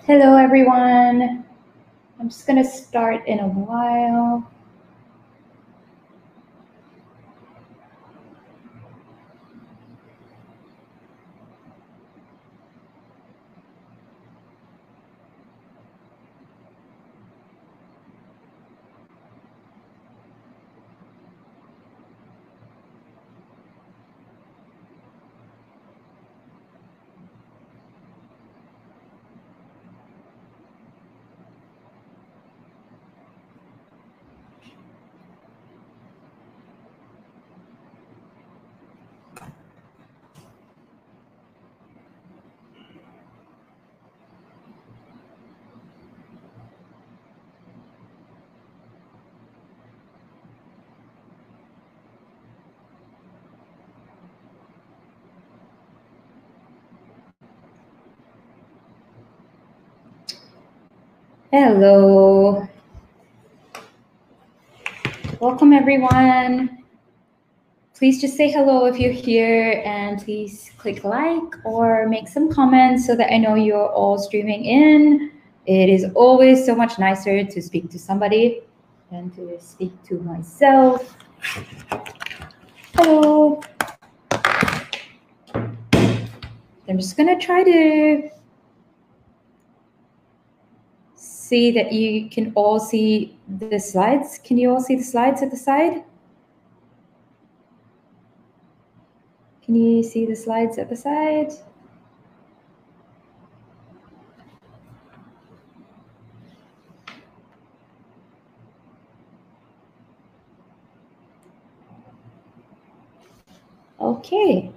Hello, everyone. I'm just going to start in a while. Hello. Welcome, everyone. Please just say hello if you're here, and please click like or make some comments so that I know you're all streaming in. It is always so much nicer to speak to somebody than to speak to myself. Hello. I'm just going to try to see that you can all see the slides. Can you all see the slides at the side? Can you see the slides at the side? Okay.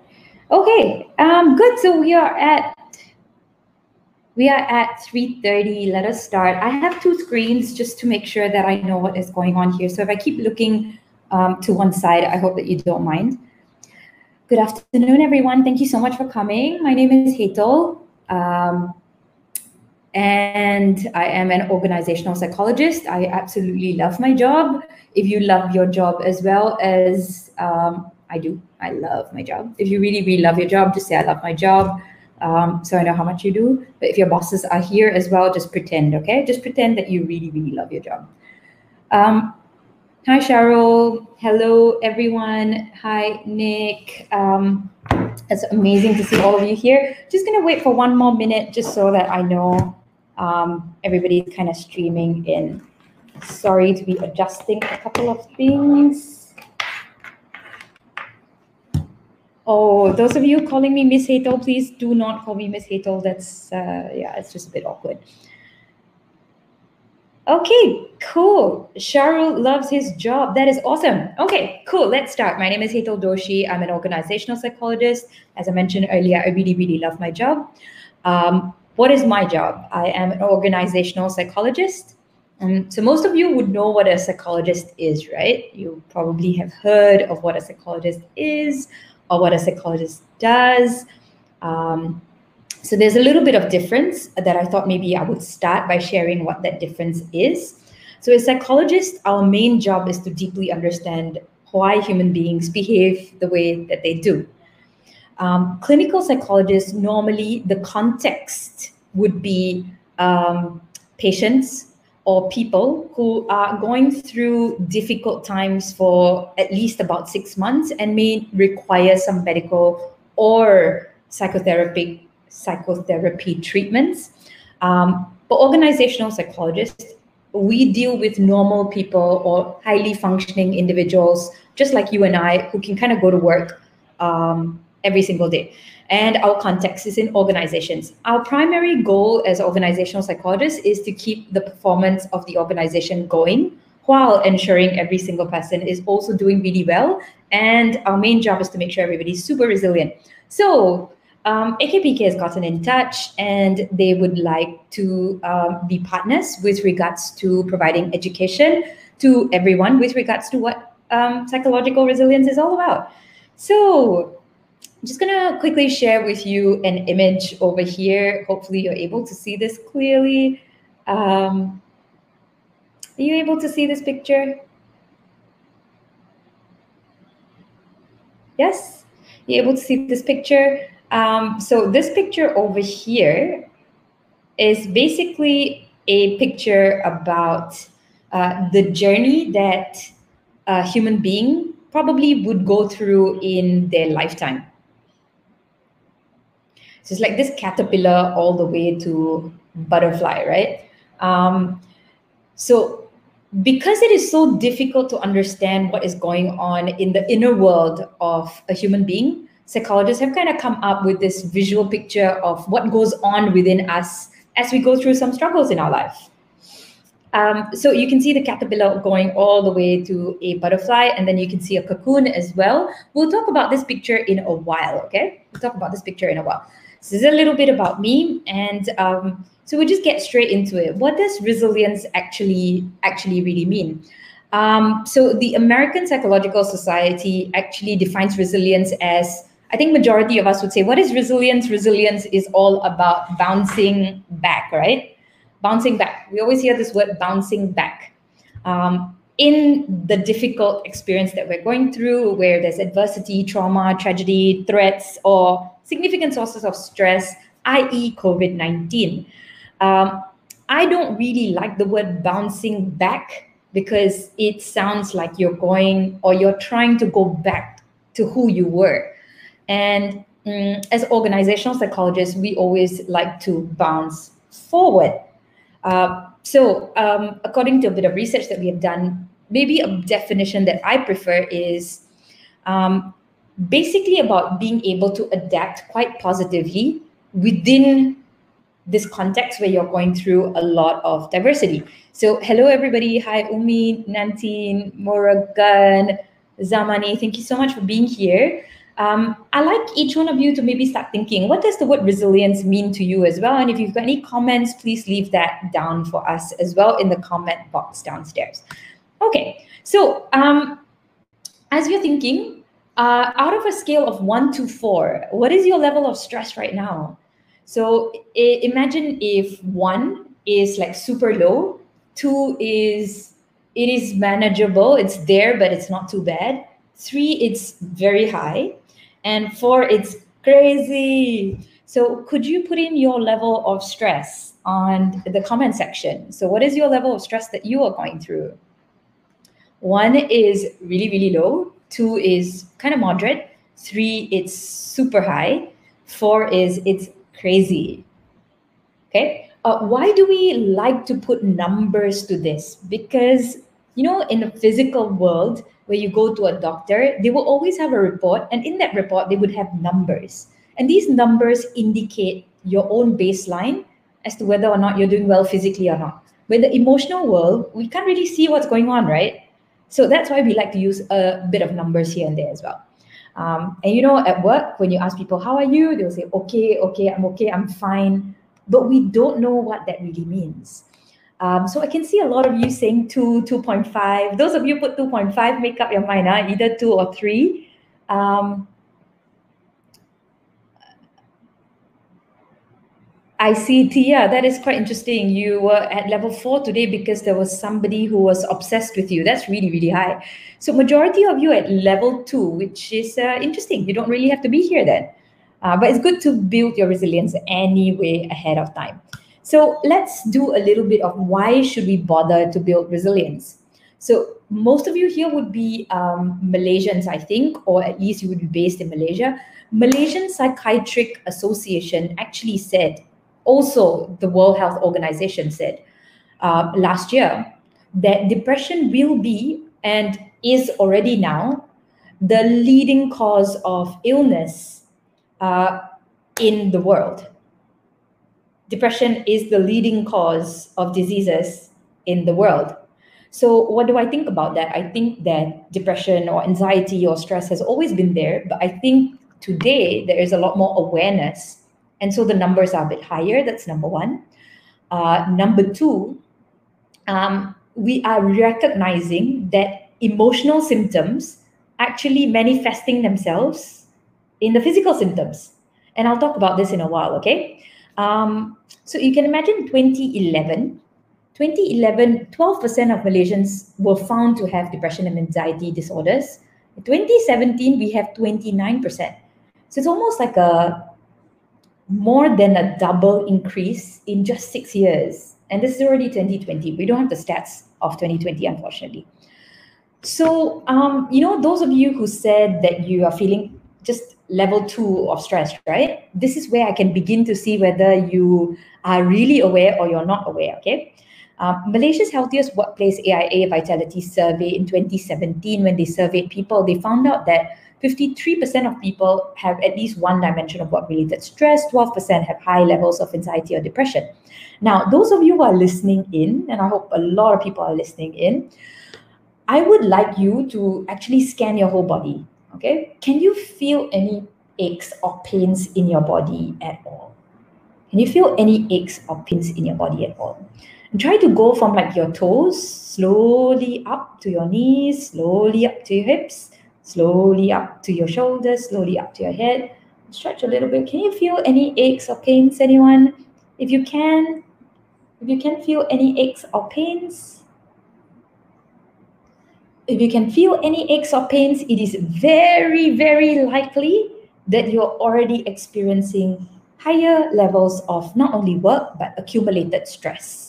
Good. So we are at 3:30. Let us start. I have two screens just to make sure that I know what is going on here. So if I keep looking to one side, I hope that you don't mind. Good afternoon, everyone. Thank you so much for coming. My name is Hetal, and I am an organizational psychologist. I absolutely love my job. If you love your job as well as I do, I love my job. If you really, really love your job, just say, I love my job. So I know how much you do. But if your bosses are here as well, just pretend, okay? Just pretend that you really, really love your job. Hi, Cheryl. Hello, everyone. Hi, Nick. It's amazing to see all of you here. Just gonna wait for one more minute just so that I know everybody's kind of streaming in. Sorry to be adjusting a couple of things. Oh, those of you calling me Miss Hetal, please do not call me Miss Hetal. That's, yeah, it's just a bit awkward. Okay, cool. Shahrul loves his job. That is awesome. Okay, cool. Let's start. My name is Hetal Doshi. I'm an organizational psychologist. As I mentioned earlier, I really, really love my job. What is my job? I am an organizational psychologist. So most of you would know what a psychologist is, right? You probably have heard of what a psychologist is or what a psychologist does. So there's a little bit of difference that I thought maybe I would start by sharing what that difference is. So as psychologists, our main job is to deeply understand why human beings behave the way that they do. Clinical psychologists, normally the context would be patients or people who are going through difficult times for at least about 6 months and may require some medical or psychotherapy treatments. But organizational psychologists, we deal with normal people or highly functioning individuals, just like you and I, who can kind of go to work every single day. And our context is in organizations. Our primary goal as organizational psychologists is to keep the performance of the organization going while ensuring every single person is also doing really well. And our main job is to make sure everybody's super resilient. So AKPK has gotten in touch and they would like to be partners with regards to providing education to everyone with regards to what psychological resilience is all about. So I'm just gonna quickly share with you an image over here. Hopefully you're able to see this clearly. Are you able to see this picture? Yes? You're able to see this picture? So this picture over here is basically a picture about the journey that a human being probably would go through in their lifetime. So it's like this caterpillar all the way to butterfly, right? So because it is so difficult to understand what is going on in the inner world of a human being, psychologists have kind of come up with this visual picture of what goes on within us as we go through some struggles in our life. So you can see the caterpillar going all the way to a butterfly, and then you can see a cocoon as well. We'll talk about this picture in a while, okay? We'll talk about this picture in a while. So this is a little bit about me, and so we'll just get straight into it. What does resilience actually really mean? So the American Psychological Society actually defines resilience as, I think majority of us would say, what is resilience? Resilience is all about bouncing back, right? Bouncing back. We always hear this word bouncing back. In the difficult experience that we're going through, where there's adversity, trauma, tragedy, threats, or significant sources of stress, i.e. COVID-19. I don't really like the word bouncing back because it sounds like you're going or you're trying to go back to who you were. And as organizational psychologists, we always like to bounce forward. So according to a bit of research that we have done, maybe a definition that I prefer is basically about being able to adapt quite positively within this context where you're going through a lot of diversity. So hello, everybody. Hi, Umi, Nantine, Morgan, Zamani. Thank you so much for being here. I like each one of you to maybe start thinking, what does the word resilience mean to you as well? And if you've got any comments, please leave that down for us as well in the comment box downstairs. Okay, so as you're thinking, out of a scale of 1 to 4, what is your level of stress right now? So imagine if 1 is like super low, 2 is, it is manageable, it's there, but it's not too bad. 3, it's very high. And 4, it's crazy. So could you put in your level of stress on the comment section? So what is your level of stress that you are going through? 1 is really, really low. 2 is kind of moderate. 3, it's super high. 4 is, it's crazy. Okay. Why do we like to put numbers to this? Because, you know, in the physical world, where you go to a doctor, they will always have a report, and in that report, they would have numbers. And these numbers indicate your own baseline as to whether or not you're doing well physically or not. With the emotional world, we can't really see what's going on, right? So that's why we like to use a bit of numbers here and there as well. And you know, at work, when you ask people, how are you? They'll say, okay, I'm fine. But we don't know what that really means. So I can see a lot of you saying 2, 2.5. Those of you put 2.5, make up your mind, either 2 or 3. I see, Tia, that is quite interesting. You were at level 4 today because there was somebody who was obsessed with you. That's really, really high. So majority of you at level 2, which is interesting. You don't really have to be here then. But it's good to build your resilience anyway ahead of time. So let's do a little bit of why should we bother to build resilience. So most of you here would be Malaysians, I think, or at least you would be based in Malaysia. Malaysian Psychiatric Association actually said, also the World Health Organization said last year that depression will be and is already now the leading cause of illness in the world. Depression is the leading cause of diseases in the world. So what do I think about that? I think that depression or anxiety or stress has always been there, but I think today there is a lot more awareness. And so the numbers are a bit higher. That's number 1. Number 2, we are recognizing that emotional symptoms actually manifesting themselves in the physical symptoms. And I'll talk about this in a while, okay? So you can imagine 2011, 12% of Malaysians were found to have depression and anxiety disorders. In 2017, we have 29%. So it's almost like a more than a double increase in just 6 years. And this is already 2020. We don't have the stats of 2020, unfortunately. So, those of you who said that you are feeling just level 2 of stress, right? This is where I can begin to see whether you are really aware or you're not aware, okay? Malaysia's Healthiest Workplace AIA Vitality Survey in 2017, when they surveyed people, they found out that 53% of people have at least one dimension of work-related stress, 12% have high levels of anxiety or depression. Now, those of you who are listening in, and I hope a lot of people are listening in, I would like you to actually scan your whole body, okay? Can you feel any aches or pains in your body at all? Can you feel any aches or pains in your body at all? And try to go from like your toes, slowly up to your knees, slowly up to your hips, slowly up to your shoulders, slowly up to your head. Stretch a little bit. Can you feel any aches or pains, anyone? If you can feel any aches or pains, if you can feel any aches or pains, it is very, very likely that you're already experiencing higher levels of not only work, but accumulated stress.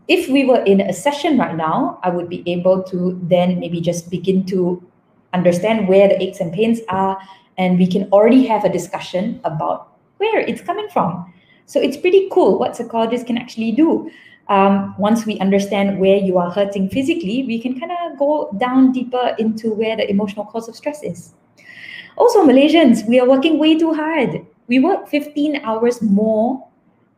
If we were in a session right now, I would be able to then maybe just begin to understand where the aches and pains are, and we can already have a discussion about where it's coming from. So it's pretty cool what psychologists can actually do. Once we understand where you are hurting physically, we can kind of go down deeper into where the emotional cause of stress is. Also, Malaysians, we are working way too hard. We work 15 hours more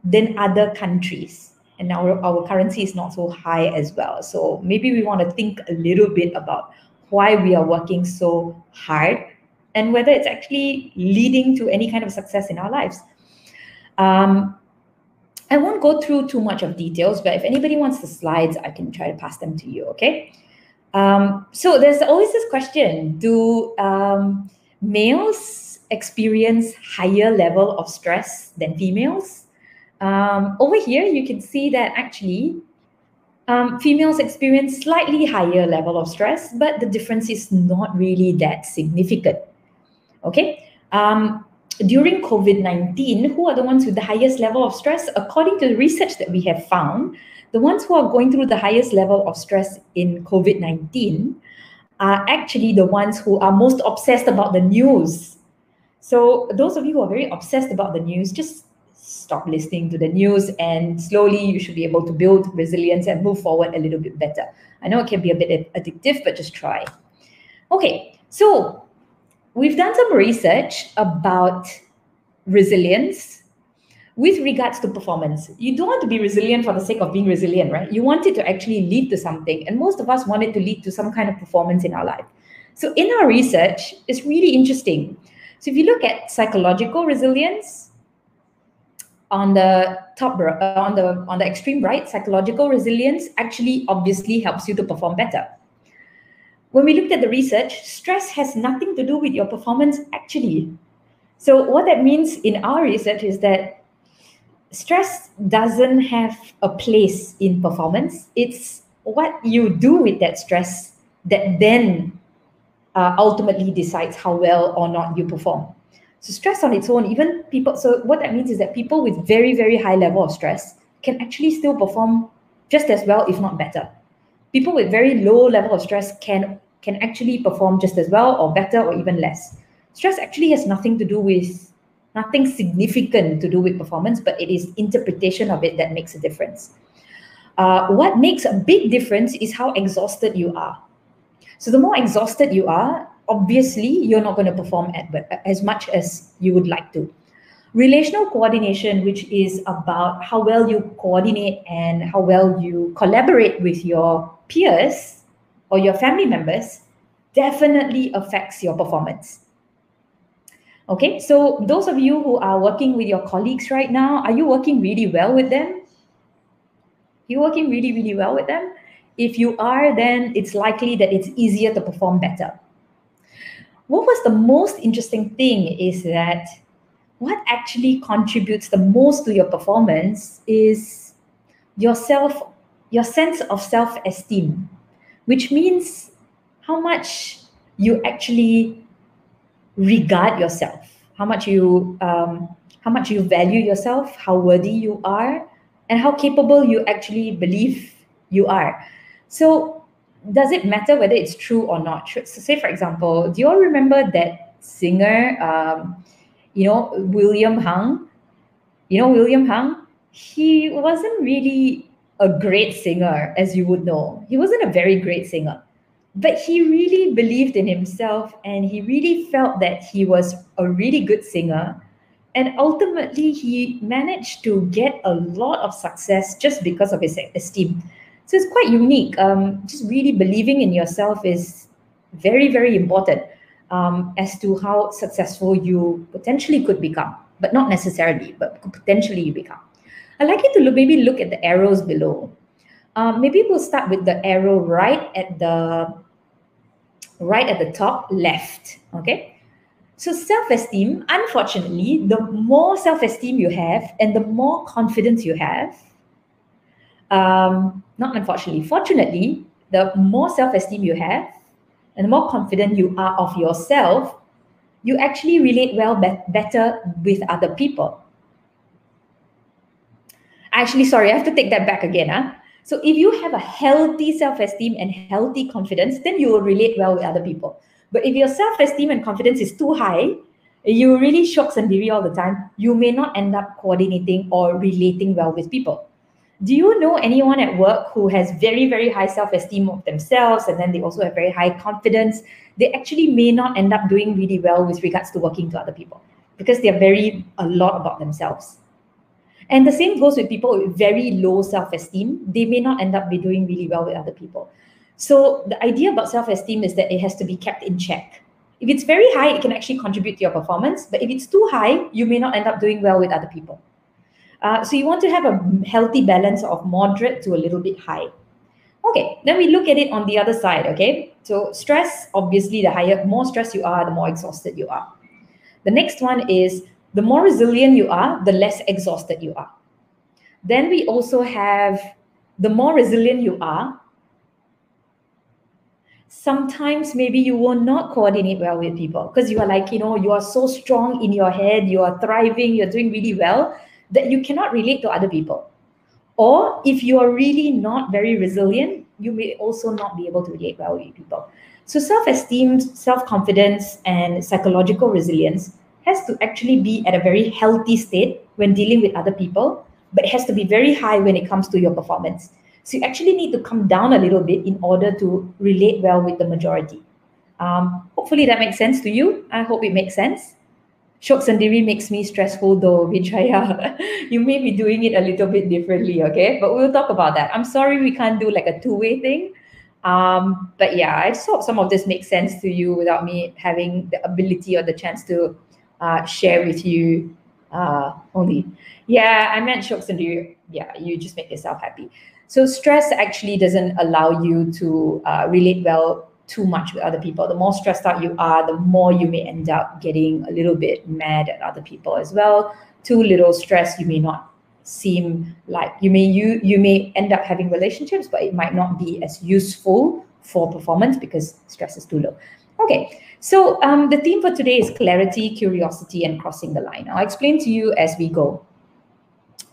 than other countries. And our currency is not so high as well. So maybe we want to think a little bit about why we are working so hard and whether it's actually leading to any kind of success in our lives. I won't go through too much of details, but if anybody wants the slides, I can try to pass them to you, okay? So there's always this question, do males experience higher level of stress than females? Over here, you can see that actually females experience slightly higher level of stress, but the difference is not really that significant, okay? During COVID-19, who are the ones with the highest level of stress? According to the research that we have found, the ones who are going through the highest level of stress in COVID-19 are actually the ones who are most obsessed about the news. So those of you who are very obsessed about the news, just stop listening to the news, and slowly you should be able to build resilience and move forward a little bit better. I know it can be a bit addictive, but just try. Okay, so we've done some research about resilience with regards to performance. You don't want to be resilient for the sake of being resilient, right? You want it to actually lead to something, and most of us want it to lead to some kind of performance in our life. So in our research, it's really interesting. So if you look at psychological resilience, on the top, on the extreme right, psychological resilience actually obviously helps you to perform better. When we looked at the research, stress has nothing to do with your performance actually. So what that means in our research is that stress doesn't have a place in performance. It's what you do with that stress that then ultimately decides how well or not you perform. So stress on its own, even people, so what that means is that people with very, very high level of stress can actually still perform just as well, if not better. People with very low level of stress can actually perform just as well or better or even less. Stress actually has nothing significant to do with performance, but it is interpretation of it that makes a difference. What makes a big difference is how exhausted you are. So the more exhausted you are, obviously you're not going to perform as much as you would like to. Relational coordination, which is about how well you coordinate and how well you collaborate with your peers or your family members, definitely affects your performance. Okay, so those of you who are working with your colleagues right now, are you working really well with them? You're working really, really well with them? If you are, then it's likely that it's easier to perform better. What was the most interesting thing is that what actually contributes the most to your performance is your sense of self-esteem, which means how much you actually regard yourself, how much you how much you value yourself, how worthy you are, and how capable you actually believe you are. So does it matter whether it's true or not? So say, for example, do you all remember that singer, William Hung? William Hung? He wasn't really a great singer, as you would know. He wasn't a very great singer. But he really believed in himself and he really felt that he was a really good singer. And ultimately, he managed to get a lot of success just because of his esteem. So it's quite unique. Just really believing in yourself is very, very important as to how successful you potentially could become, but not necessarily, but potentially you become. I'd like you to maybe look at the arrows below. Maybe we'll start with the arrow right at the top left. Okay. So self-esteem, unfortunately, the more self-esteem you have and the more confidence you have, not unfortunately, fortunately, the more self-esteem you have and the more confident you are of yourself, you actually relate better with other people. Actually, sorry, I have to take that back again. So if you have a healthy self-esteem and healthy confidence, then you will relate well with other people. But if your self-esteem and confidence is too high, you really shock sendiri all the time, you may not end up coordinating or relating well with people. Do you know anyone at work who has very, very high self-esteem of themselves and then they also have very high confidence? They actually may not end up doing really well with regards to working to other people because they're very a lot about themselves. And the same goes with people with very low self-esteem. They may not end up be doing really well with other people. So the idea about self-esteem is that it has to be kept in check. If it's very high, it can actually contribute to your performance. But if it's too high, you may not end up doing well with other people. So you want to have a healthy balance of moderate to a little bit high. Okay, then we look at it on the other side, okay? So stress, obviously, the more stressed you are, the more exhausted you are. The next one is the more resilient you are, the less exhausted you are. Then we also have the more resilient you are, sometimes maybe you will not coordinate well with people because you are like, you are so strong in your head, you are thriving, you're doing really well that you cannot relate to other people. Or if you are really not very resilient, you may also not be able to relate well with people. So self-esteem, self-confidence, and psychological resilience has to actually be at a very healthy state when dealing with other people, but it has to be very high when it comes to your performance. So you actually need to come down a little bit in order to relate well with the majority. Hopefully that makes sense to you. I hope it makes sense. Shok sendiri makes me stressful though, Vijaya. You may be doing it a little bit differently, okay? But we'll talk about that. I'm sorry we can't do like a two-way thing. But yeah, I just hope some of this makes sense to you without me having the ability or the chance to share with you only. Yeah, I meant Shok sendiri. Yeah, you just make yourself happy. So stress actually doesn't allow you to relate well too much with other people. The more stressed out you are, the more you may end up getting a little bit mad at other people as well. Too little stress, you may not seem like you may end up having relationships, but it might not be as useful for performance because stress is too low. Okay, so the theme for today is clarity, curiosity, and crossing the line. I'll explain to you as we go.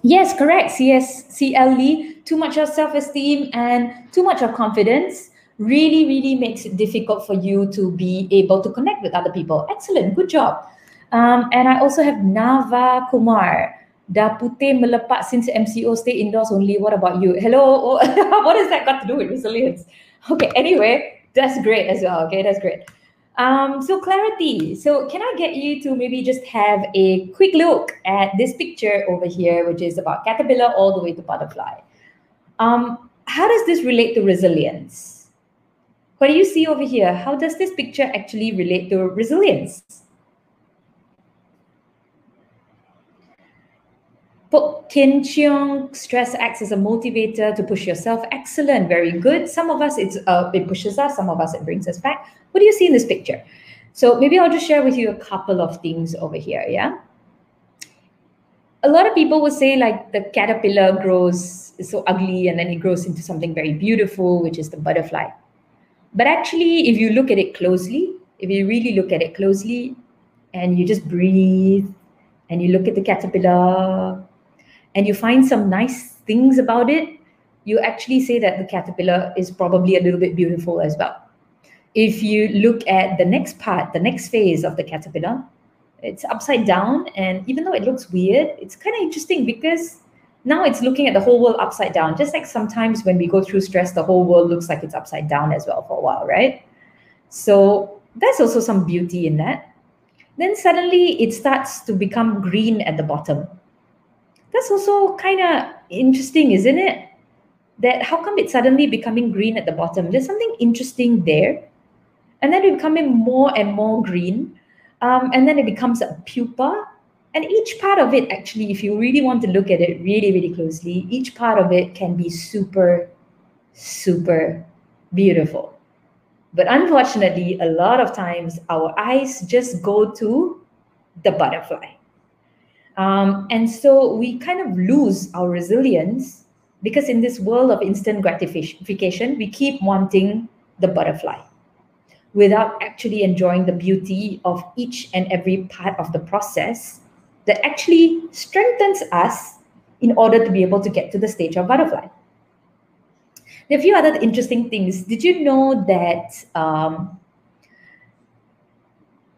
Yes, correct. CL Lee, too much of self-esteem and too much of confidence really, really makes it difficult for you to be able to connect with other people. Excellent, good job. And I also have Nava Kumar. Dah putih melepak since MCO stay indoors only. What about you? Hello, what has that got to do with resilience? Okay, anyway, that's great as well. Okay, that's great. So clarity. So can I get you to maybe just have a quick look at this picture over here, which is about caterpillar all the way to butterfly. How does this relate to resilience? What do you see over here? How does this picture actually relate to resilience? Kin Cheong, stress acts as a motivator to push yourself. Excellent, very good. Some of us, it pushes us. Some of us, it brings us back. What do you see in this picture? So maybe I'll just share with you a couple of things over here, yeah? A lot of people will say like the caterpillar is so ugly and then it grows into something very beautiful, which is the butterfly. But actually, if you look at it closely, if you really look at it closely and you just breathe and you look at the caterpillar and you find some nice things about it, you actually say that the caterpillar is probably a little bit beautiful as well. If you look at the next part, the next phase of the caterpillar, it's upside down. And even though it looks weird, it's kind of interesting because now it's looking at the whole world upside down. Just like sometimes when we go through stress, the whole world looks like it's upside down as well for a while, right? So there's also some beauty in that. Then suddenly it starts to become green at the bottom. That's also kind of interesting, isn't it? That how come it's suddenly becoming green at the bottom? There's something interesting there. And then it becoming more and more green. And then it becomes a pupa. And each part of it, actually, if you really want to look at it really, really closely, each part of it can be super, super beautiful. But unfortunately, a lot of times our eyes just go to the butterfly. And so we kind of lose our resilience because in this world of instant gratification, we keep wanting the butterfly without actually enjoying the beauty of each and every part of the process that actually strengthens us in order to be able to get to the stage of butterfly. There are a few other interesting things. Did you know that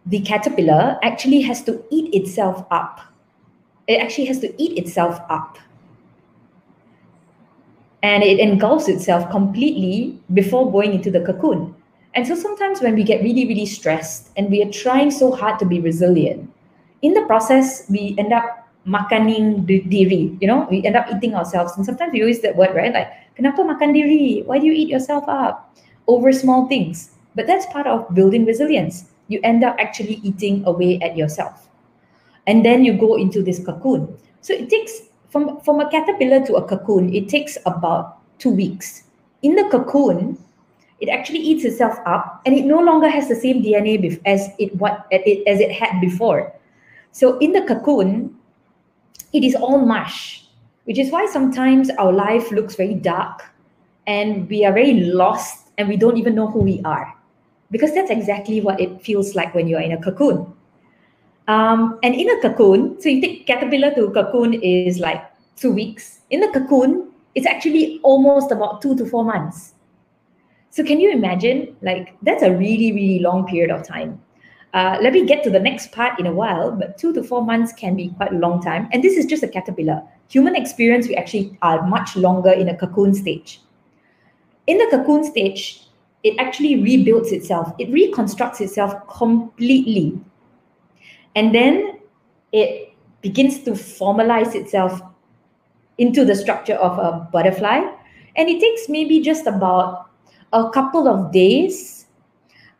the caterpillar actually has to eat itself up? It actually has to eat itself up. And it engulfs itself completely before going into the cocoon. And so sometimes when we get really, really stressed and we are trying so hard to be resilient, in the process, we end up makaning diri, we end up eating ourselves. And sometimes we use that word, right? Like, kenapa makan diri? Why do you eat yourself up over small things? But that's part of building resilience. You end up actually eating away at yourself. And then you go into this cocoon. So it takes, from a caterpillar to a cocoon, it takes about 2 weeks. In the cocoon, it actually eats itself up and it no longer has the same DNA as it had before. So in the cocoon, it is all mush, which is why sometimes our life looks very dark and we are very lost and we don't even know who we are. Because that's exactly what it feels like when you're in a cocoon. And in a cocoon, so you take caterpillar to cocoon is like 2 weeks. In the cocoon, it's actually almost about 2 to 4 months. So can you imagine? Like, that's a really, really long period of time. Let me get to the next part in a while, but 2 to 4 months can be quite a long time. And this is just a caterpillar. Human experience, we actually are much longer in a cocoon stage. In the cocoon stage, it actually rebuilds itself. It reconstructs itself completely. And then it begins to formalize itself into the structure of a butterfly. And it takes maybe just about a couple of days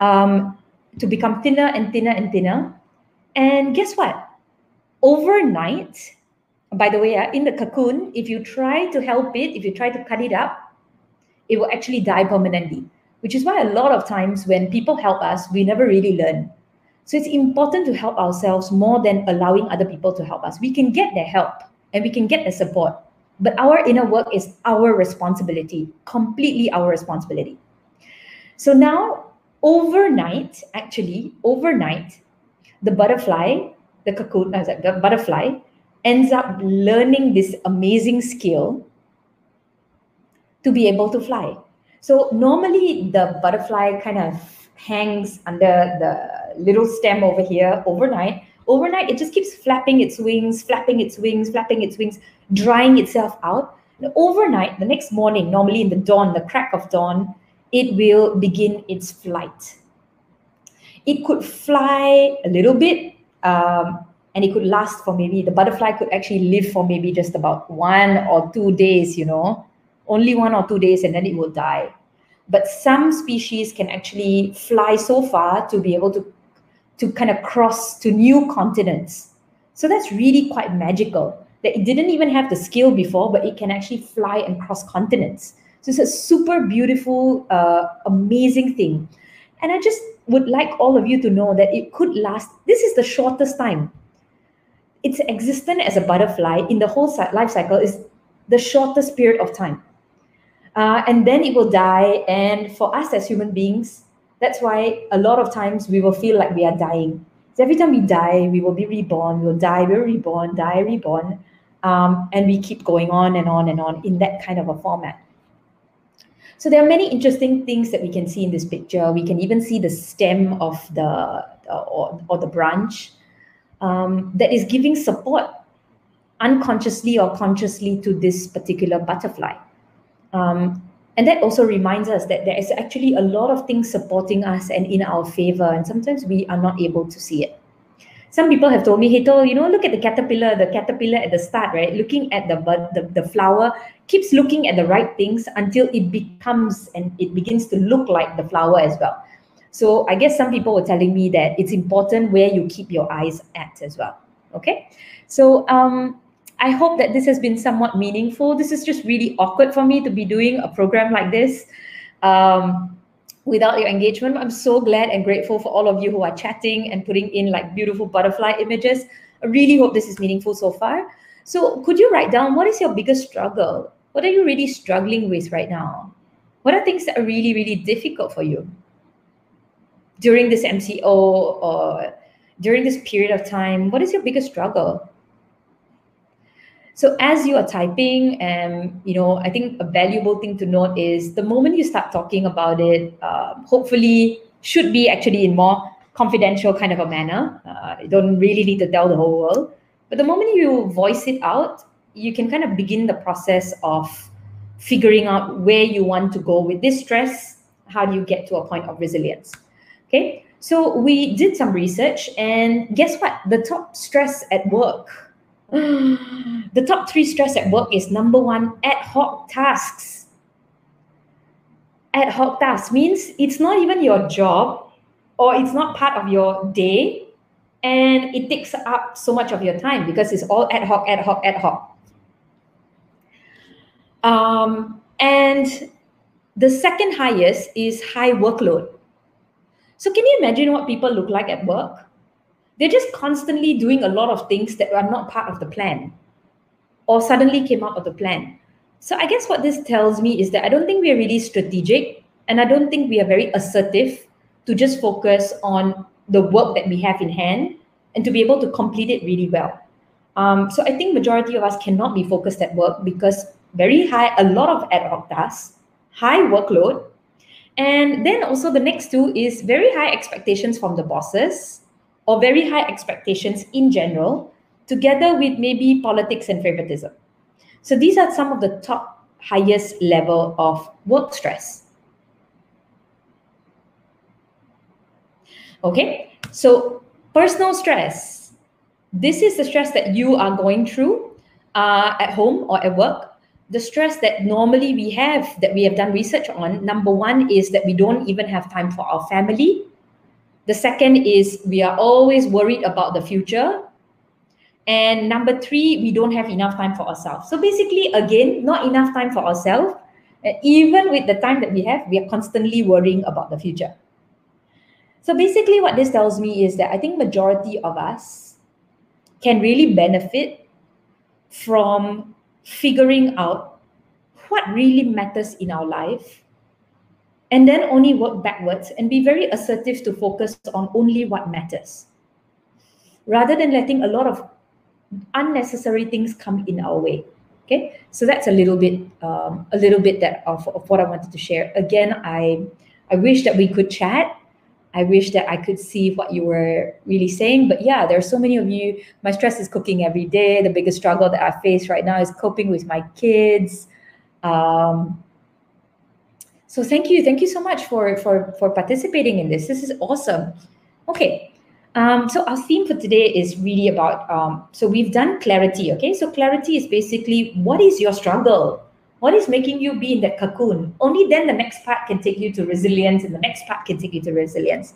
to become thinner and thinner and thinner. And guess what? Overnight, by the way, in the cocoon, if you try to help it, if you try to cut it up, it will actually die permanently, which is why a lot of times when people help us, we never really learn. So it's important to help ourselves more than allowing other people to help us. We can get their help and we can get their support, but our inner work is our responsibility, completely our responsibility. So now, overnight, the butterfly, the cocoon, the butterfly ends up learning this amazing skill to be able to fly. So normally the butterfly kind of hangs under the little stem over here overnight. Overnight, it just keeps flapping its wings, drying itself out. And overnight, the next morning, normally in the dawn, the crack of dawn, it will begin its flight. It could fly a little bit, and it could last for maybe, the butterfly could actually live for maybe just about 1 or 2 days, only 1 or 2 days, and then it will die. But some species can actually fly so far to be able to kind of cross to new continents. So that's really quite magical, that it didn't even have the skill before, but it can actually fly and cross continents. So it's a super beautiful, amazing thing. And I just would like all of you to know that it could last, this is the shortest time. Its existence as a butterfly in the whole life cycle is the shortest period of time. And then it will die. And for us as human beings, that's why a lot of times we will feel like we are dying. So every time we die, we will be reborn, we'll die, we're reborn, die, reborn. And we keep going on and on and on in that kind of a format. So there are many interesting things that we can see in this picture. We can even see the stem of the or the branch that is giving support unconsciously or consciously to this particular butterfly. And that also reminds us that there is actually a lot of things supporting us and in our favor, and sometimes we are not able to see it. Some people have told me, Hetal, look at the caterpillar at the start, right? Looking at the flower, keeps looking at the right things until it becomes and it begins to look like the flower as well. So I guess some people were telling me that it's important where you keep your eyes at as well. Okay. So I hope that this has been somewhat meaningful. This is just really awkward for me to be doing a program like this. Without your engagement. I'm so glad and grateful for all of you who are chatting and putting in like beautiful butterfly images. I really hope this is meaningful so far. So could you write down, what is your biggest struggle? What are you really struggling with right now? What are things that are really, really difficult for you during this MCO or during this period of time? What is your biggest struggle? So as you are typing, I think a valuable thing to note is the moment you start talking about it, hopefully should be actually in more confidential kind of a manner. You don't really need to tell the whole world. But the moment you voice it out, you can kind of begin the process of figuring out where you want to go with this stress. How do you get to a point of resilience? Okay, so we did some research, and guess what? The top stress at work. The top 3 stress at work is number 1, ad hoc tasks. Ad hoc tasks means it's not even your job or it's not part of your day, and it takes up so much of your time because it's all ad hoc, ad hoc, ad hoc. And the second highest is high workload. So can you imagine what people look like at work? They're just constantly doing a lot of things that are not part of the plan or suddenly came out of the plan. So I guess what this tells me is that I don't think we are really strategic, and I don't think we are very assertive to just focus on the work that we have in hand and to be able to complete it really well. So I think majority of us cannot be focused at work because a lot of ad hoc tasks, high workload, and then also the next 2 is very high expectations from the bosses, or very high expectations in general, together with maybe politics and favoritism. So these are some of the top highest level of work stress. Okay, so personal stress. This is the stress that you are going through at home or at work. The stress that normally we have, that we have done research on, number 1 is that we don't even have time for our family. The second is we are always worried about the future. And number 3, we don't have enough time for ourselves. So basically, again, not enough time for ourselves. Even with the time that we have, we are constantly worrying about the future. So basically what this tells me is that I think majority of us can really benefit from figuring out what really matters in our life, and then only work backwards and be very assertive to focus on only what matters, rather than letting a lot of unnecessary things come in our way. Okay, so that's a little bit that of what I wanted to share. Again, I wish that we could chat. I wish that I could see what you were really saying. But yeah, there are so many of you. My stress is cooking every day. The biggest struggle that I face right now is coping with my kids. So thank you so much for participating in this. This is awesome. Okay, so our theme for today is really about, so we've done clarity, okay? So clarity is basically, what is your struggle? What is making you be in that cocoon? Only then the next part can take you to resilience, and the next part can take you to resilience.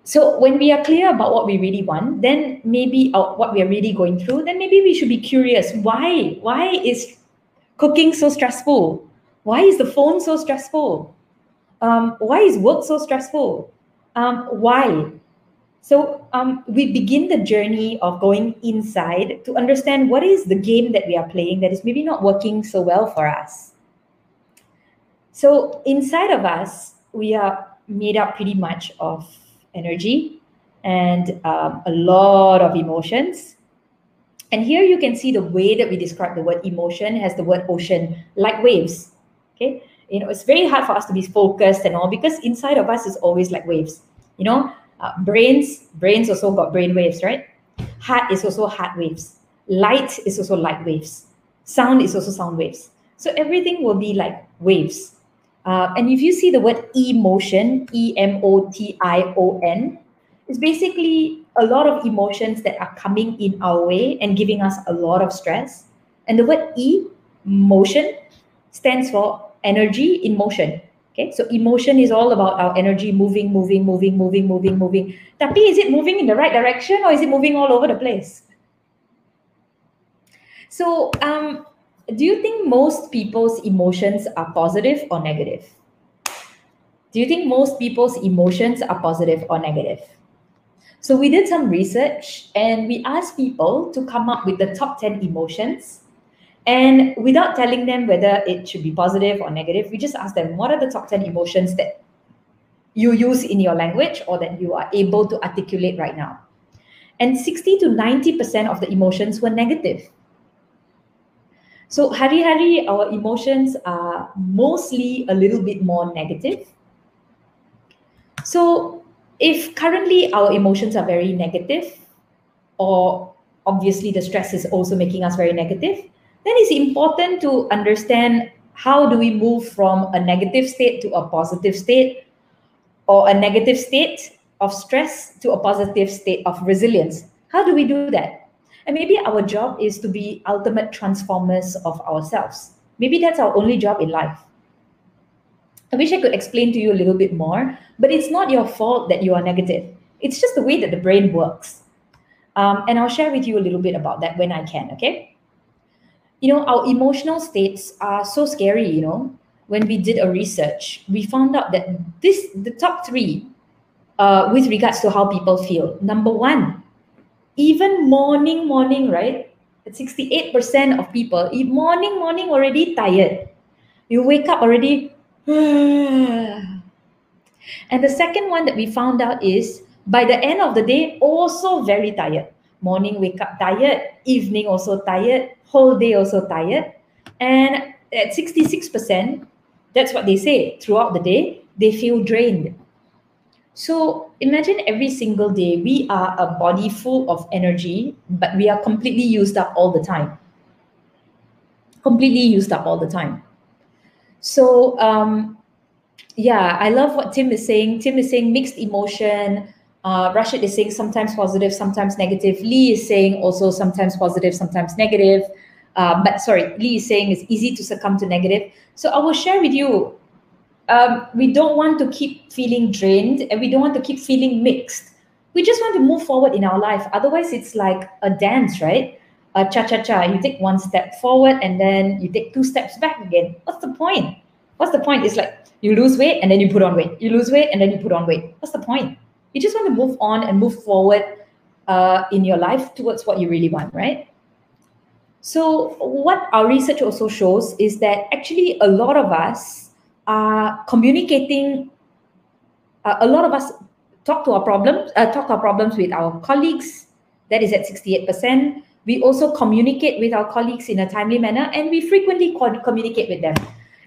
So when we are clear about what we really want, then maybe what we are really going through, then maybe we should be curious. Why is cooking so stressful? Why is the phone so stressful? Why is work so stressful? Why? So we begin the journey of going inside to understand what is the game that we are playing that is maybe not working so well for us. So inside of us, we are made up pretty much of energy. and a lot of emotions. And here you can see the way that we describe the word emotion has the word ocean, like waves. Okay, it's very hard for us to be focused and all because inside of us is always like waves. Brains also got brain waves, right? Heart is also heart waves. Light is also light waves. Sound is also sound waves. So everything will be like waves. And if you see the word emotion, emotion, it's basically a lot of emotions that are coming in our way and giving us a lot of stress. And the word motion stands for energy in motion. Okay, so emotion is all about our energy moving. Tapi is it moving in the right direction or is it moving all over the place? So, do you think most people's emotions are positive or negative? Do you think most people's emotions are positive or negative? So we did some research and we asked people to come up with the top 10 emotions. And without telling them whether it should be positive or negative, we just asked them, what are the top 10 emotions that you use in your language or that you are able to articulate right now? And 60 to 90% of the emotions were negative. So hari-hari, our emotions are mostly a little bit more negative. So if currently our emotions are very negative, or obviously the stress is also making us very negative, then it's important to understand how do we move from a negative state to a positive state, or a negative state of stress to a positive state of resilience. How do we do that? And maybe our job is to be ultimate transformers of ourselves. Maybe that's our only job in life. I wish I could explain to you a little bit more, but it's not your fault that you are negative. It's just the way that the brain works. And I'll share with you a little bit about that when I can, okay? Our emotional states are so scary, When we did a research, we found out that the top three, with regards to how people feel. Number one, even morning, right? At 68% of people, morning already tired. You wake up already. And the second one that we found out is by the end of the day, also very tired. Morning, wake up tired. Evening, also tired. Whole day, also tired. And at 66%, that's what they say. Throughout the day, they feel drained. So imagine every single day we are a body full of energy, but we are completely used up all the time. Completely used up all the time. So, yeah, I love what Tim is saying. Tim is saying mixed emotion. Rashid is saying sometimes positive, sometimes negative. Lee is saying also sometimes positive, sometimes negative. But sorry, Lee is saying it's easy to succumb to negative. So I will share with you. We don't want to keep feeling drained and we don't want to keep feeling mixed. We just want to move forward in our life. Otherwise, it's like a dance, right? Cha-cha-cha. You take one step forward and then you take two steps back again. What's the point? What's the point? It's like you lose weight and then you put on weight. You lose weight and then you put on weight. What's the point? You just want to move on and move forward in your life towards what you really want, right? So what our research also shows is that actually a lot of us are communicating. A lot of us talk our problems with our colleagues. That is at 68%. We also communicate with our colleagues in a timely manner, and we frequently communicate with them.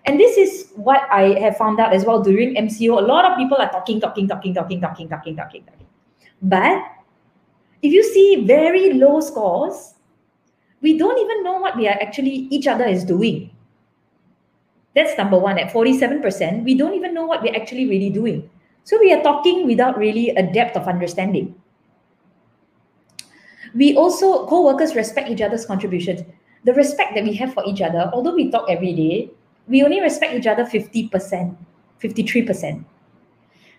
And this is what I have found out as well during MCO. A lot of people are talking. But if you see very low scores, we don't even know what we are actually each other is doing. That's number one. At 47%, we don't even know what we're actually really doing. So we are talking without really a depth of understanding. We also, co-workers respect each other's contributions. The respect that we have for each other, although we talk every day, we only respect each other 50%, 53%.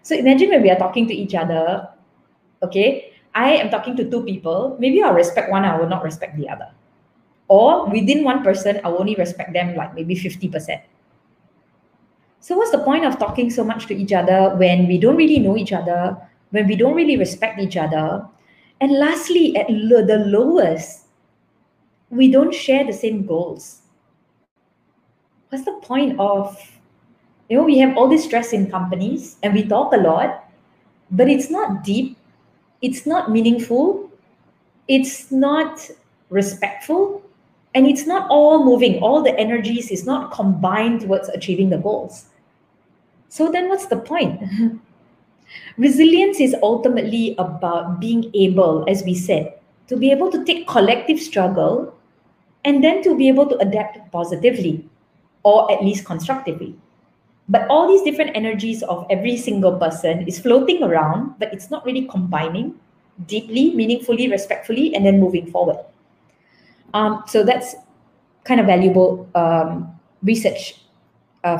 So imagine when we are talking to each other, okay, I am talking to two people, maybe I'll respect one, I will not respect the other. Or within one person, I will only respect them like maybe 50%. So what's the point of talking so much to each other when we don't really know each other, when we don't really respect each other? And lastly, at the lowest, we don't share the same goals. What's the point of, we have all this stress in companies and we talk a lot, but it's not deep. it's not meaningful, it's not respectful, and it's not all moving. All the energies is not combined towards achieving the goals. So then what's the point? Resilience is ultimately about being able, as we said, to be able to take collective struggle and then to be able to adapt positively or at least constructively. But all these different energies of every single person is floating around, but it's not really combining deeply, meaningfully, respectfully, and then moving forward. So that's kind of valuable research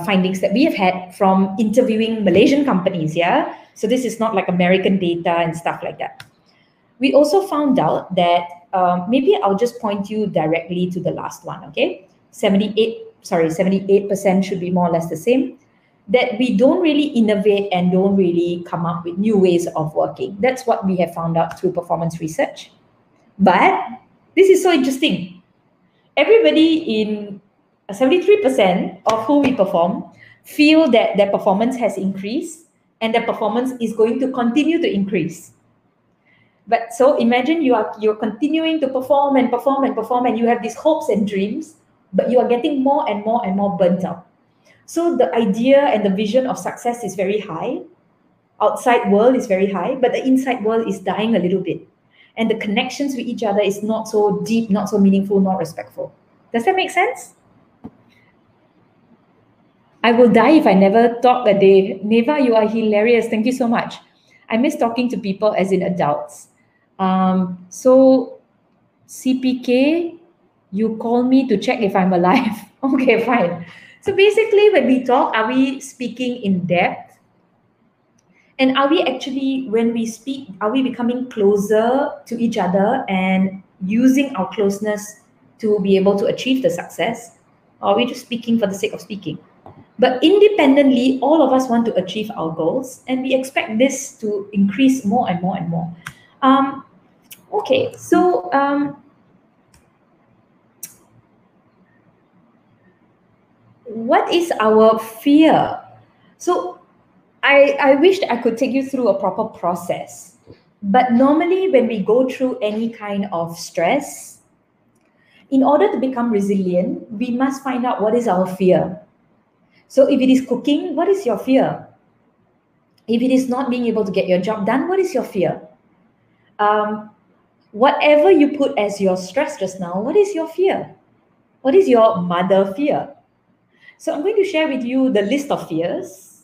findings that we have had from interviewing Malaysian companies. Yeah. So this is not like American data and stuff like that. We also found out that maybe I'll just point you directly to the last one. Okay. 78% should be more or less the same. That we don't really innovate and don't really come up with new ways of working. That's what we have found out through performance research. But this is so interesting. Everybody in 73% of who we perform feel that their performance has increased and their performance is going to continue to increase. But so imagine you're continuing to perform and perform and perform, and you have these hopes and dreams, but you are getting more and more and more burnt out. So the idea and the vision of success is very high. Outside world is very high, but the inside world is dying a little bit. And the connections with each other is not so deep, not so meaningful, not respectful. Does that make sense? I will die if I never talk a day. Neva, you are hilarious. Thank you so much. I miss talking to people as in adults. So CPK, you call me to check if I'm alive. Okay, fine. So basically, when we talk, are we speaking in depth? And are we actually, when we speak, are we becoming closer to each other and using our closeness to be able to achieve the success? Or are we just speaking for the sake of speaking? But independently, all of us want to achieve our goals, and we expect this to increase more and more and more. Okay, so what is our fear? So I wished I could take you through a proper process. But normally when we go through any kind of stress, in order to become resilient, we must find out what is our fear. So if it is cooking, what is your fear? If it is not being able to get your job done, what is your fear? Whatever you put as your stress just now, what is your fear? What is your mother fear? So I'm going to share with you the list of fears,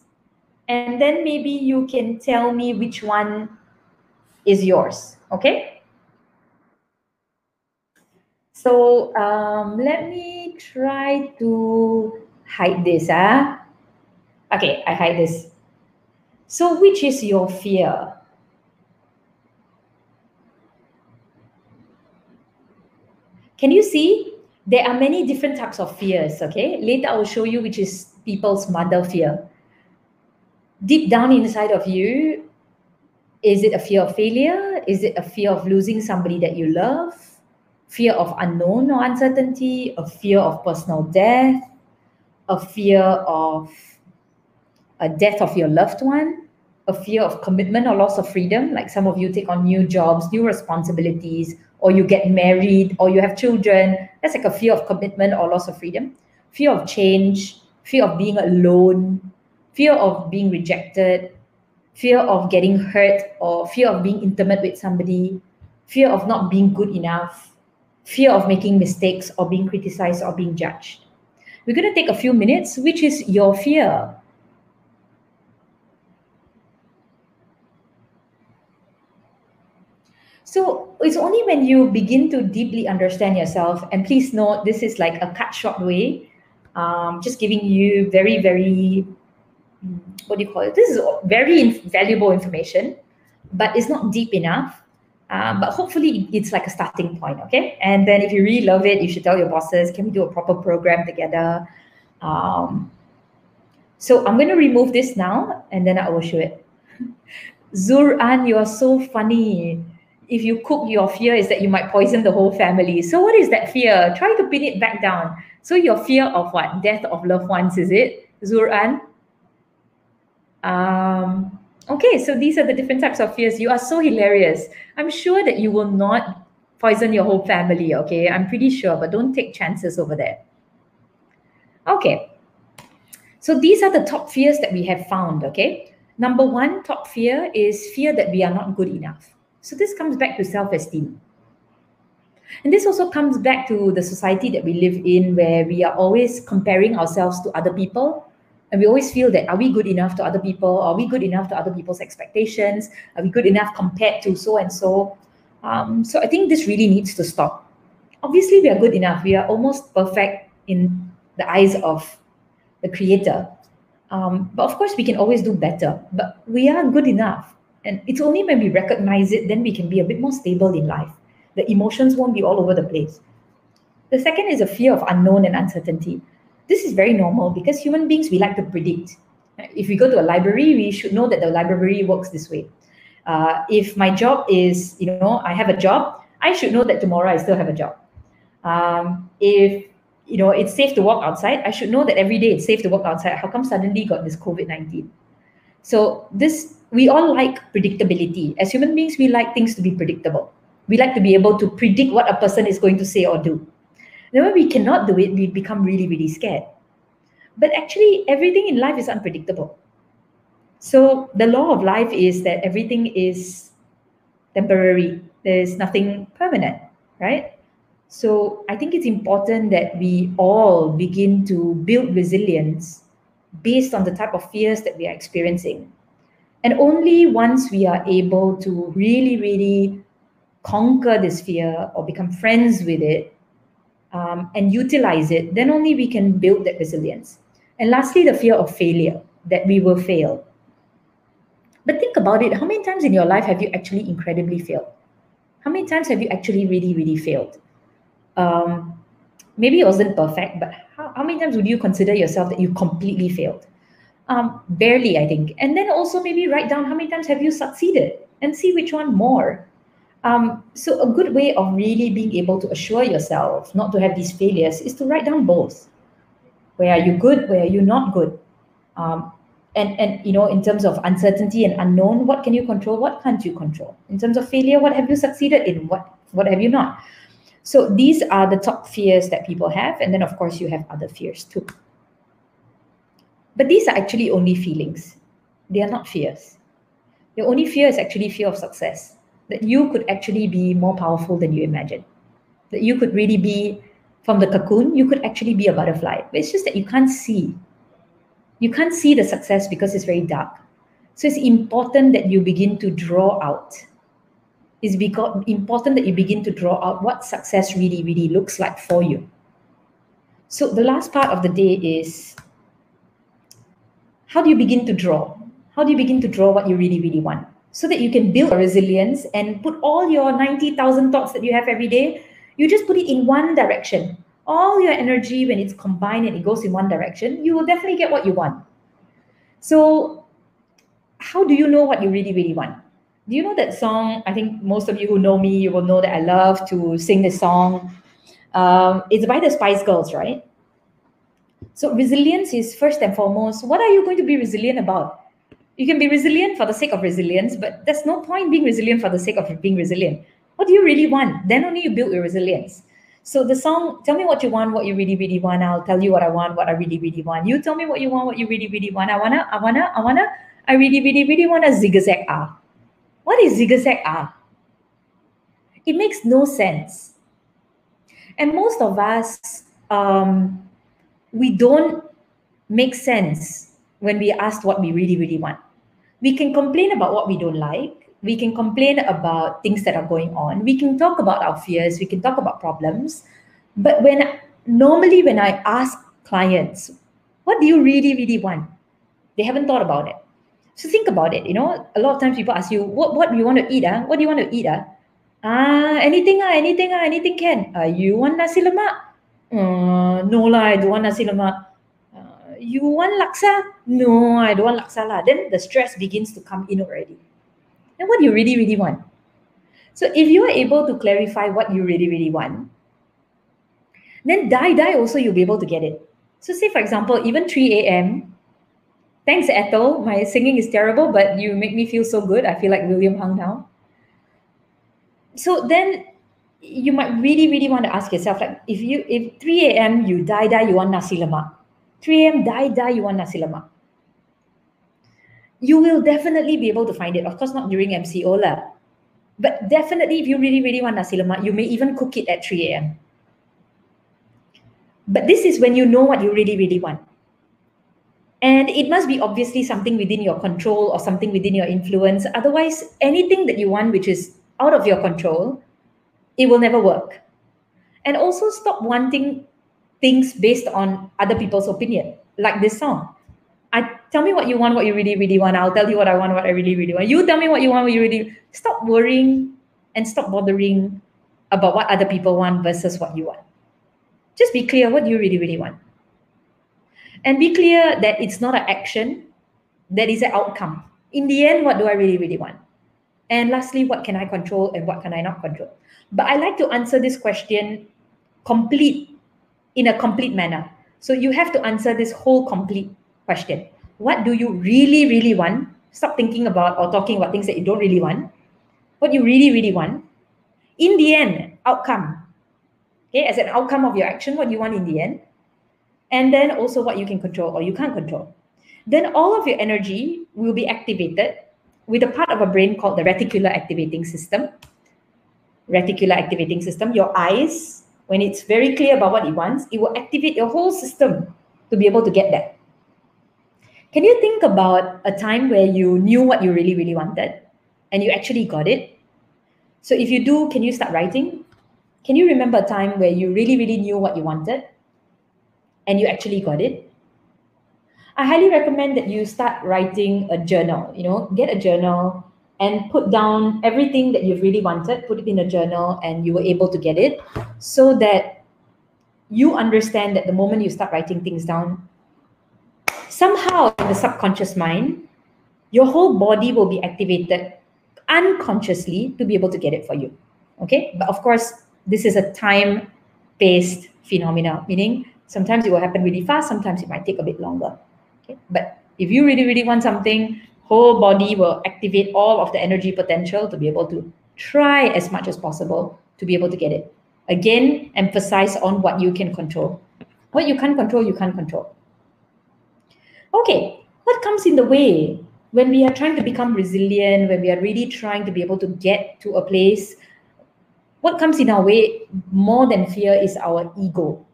and then maybe you can tell me which one is yours, okay? So let me try to hide this. Okay, I hide this. So which is your fear? Can you see? There are many different types of fears, okay? Later I will show you which is people's mother fear. Deep down inside of you, is it a fear of failure? Is it a fear of losing somebody that you love? Fear of unknown or uncertainty? A fear of personal death? A fear of a death of your loved one? A fear of commitment or loss of freedom? Like some of you take on new jobs, new responsibilities, or you get married, or you have children. That's like a fear of commitment or loss of freedom. Fear of change, fear of being alone, fear of being rejected, fear of getting hurt, or fear of being intimate with somebody, fear of not being good enough, fear of making mistakes or being criticized or being judged. We're going to take a few minutes. Which is your fear? So it's only when you begin to deeply understand yourself, and please note, this is like a cut short way, just giving you very, very, what do you call it? This is very valuable information, but it's not deep enough. But hopefully it's like a starting point, okay? And then if you really love it, you should tell your bosses, can we do a proper program together? So I'm going to remove this now, and then I will show it. Zuran, you are so funny. If you cook, your fear is that you might poison the whole family. So what is that fear? Try to pin it back down. So your fear of what? Death of loved ones, is it, Zuran? Okay, so these are the different types of fears. You are so hilarious. I'm sure that you will not poison your whole family, okay? I'm pretty sure, but don't take chances over there. Okay, so these are the top fears that we have found, okay? Number one top fear is fear that we are not good enough. So this comes back to self-esteem. And this also comes back to the society that we live in, where we are always comparing ourselves to other people. And we always feel that, are we good enough to other people? Are we good enough to other people's expectations? Are we good enough compared to so and so? So I think this really needs to stop. Obviously, we are good enough. We are almost perfect in the eyes of the creator. But of course, we can always do better. But we are good enough. And it's only when we recognize it, then we can be a bit more stable in life. The emotions won't be all over the place. The second is a fear of unknown and uncertainty. This is very normal because human beings, we like to predict. If we go to a library, we should know that the library works this way. If my job is, I have a job, I should know that tomorrow I still have a job. If it's safe to walk outside, I should know that every day it's safe to walk outside. How come suddenly got this COVID-19? So we all like predictability. As human beings, we like things to be predictable. We like to be able to predict what a person is going to say or do. Then when we cannot do it, we become really, really scared. But actually, everything in life is unpredictable. So the law of life is that everything is temporary. There's nothing permanent, right? So I think it's important that we all begin to build resilience based on the type of fears that we are experiencing. And only once we are able to really, really conquer this fear or become friends with it, and utilize it, then only we can build that resilience. And lastly, the fear of failure, that we will fail. But think about it, how many times in your life have you actually incredibly failed? How many times have you actually really, really failed? Maybe it wasn't perfect, but how many times would you consider yourself that you completely failed? Barely, I think. And then also maybe write down how many times have you succeeded and see which one more. So a good way of really being able to assure yourself not to have these failures is to write down both. Where are you good? Where are you not good? And in terms of uncertainty and unknown, what can you control? What can't you control? In terms of failure, what have you succeeded in? What have you not? So these are the top fears that people have. And then of course you have other fears too. But these are actually only feelings. They are not fears. Your only fear is actually fear of success. That you could actually be more powerful than you imagine. That you could really be from the cocoon, you could actually be a butterfly. But it's just that you can't see. You can't see the success because it's very dark. So it's important that you begin to draw out. It's important that you begin to draw out what success really, really looks like for you. So the last part of the day is, how do you begin to draw? How do you begin to draw what you really, really want? So that you can build a resilience and put all your 90,000 thoughts that you have every day, you just put it in one direction. All your energy, when it's combined and it goes in one direction, you will definitely get what you want. So how do you know what you really, really want? Do you know that song? I think most of you who know me, you will know that I love to sing this song. It's by the Spice Girls, right? So resilience is first and foremost, what are you going to be resilient about? You can be resilient for the sake of resilience, but there's no point being resilient for the sake of being resilient. What do you really want? Then only you build your resilience. So the song, tell me what you want, what you really, really want. I'll tell you what I want, what I really, really want. You tell me what you want, what you really, really want. I really, really, really want a zigzag R. What is zigzag R? It makes no sense. And most of us, we don't make sense when we asked what we really, really want. We can complain about what we don't like. We can complain about things that are going on. We can talk about our fears. We can talk about problems. But normally when I ask clients, what do you really, really want? They haven't thought about it. So think about it. A lot of times people ask you, what do you want to eat? What do you want to eat? Anything can. You want nasi lemak? No lah, I don't want nasi lemak. You want laksa? No, I don't want laksa lah. Then the stress begins to come in already. And what do you really, really want? So if you are able to clarify what you really, really want, then die also you'll be able to get it. So say for example, even 3 a.m., Thanks, Ethel. My singing is terrible, but you make me feel so good. I feel like William Hung now. So then you might really, really want to ask yourself, like, if 3 a.m. you die, you want nasi lemak. 3 a.m. die, you want nasi lemak. You will definitely be able to find it. Of course, not during MCO lah. But definitely, if you really, really want nasi lemak, you may even cook it at 3 a.m. But this is when you know what you really, really want. And it must be obviously something within your control or something within your influence. Otherwise, anything that you want which is out of your control, it will never work. And also stop wanting things based on other people's opinion, like this song. Tell me what you want, what you really, really want. I'll tell you what I want, what I really, really want. You tell me what you want, what you really. Stop worrying and stop bothering about what other people want versus what you want. Just be clear what you really, really want. And be clear that it's not an action, that is an outcome. In the end, what do I really, really want? And lastly, what can I control and what can I not control? But I like to answer this question in a complete manner. So you have to answer this whole complete question. What do you really, really want? Stop thinking about or talking about things that you don't really want. What you really, really want. In the end, outcome. Okay, as an outcome of your action, what you want in the end. And then also what you can control or you can't control. Then all of your energy will be activated with a part of a brain called the reticular activating system. Reticular activating system, your eyes, when it's very clear about what it wants, it will activate your whole system to be able to get that. Can you think about a time where you knew what you really, really wanted and you actually got it? So if you do, can you start writing? Can you remember a time where you really, really knew what you wanted and you actually got it? I highly recommend that you start writing a journal, get a journal and put down everything that you've really wanted, put it in a journal and you were able to get it so that you understand that the moment you start writing things down, somehow in the subconscious mind, your whole body will be activated unconsciously to be able to get it for you. Okay, but of course, this is a time-based phenomena, meaning sometimes it will happen really fast, sometimes it might take a bit longer. Okay, but if you really, really want something, whole body will activate all of the energy potential to be able to try as much as possible to be able to get it. Again, emphasize on what you can control. What you can't control, you can't control. Okay, what comes in the way when we are trying to become resilient, when we are really trying to be able to get to a place? What comes in our way more than fear is our ego,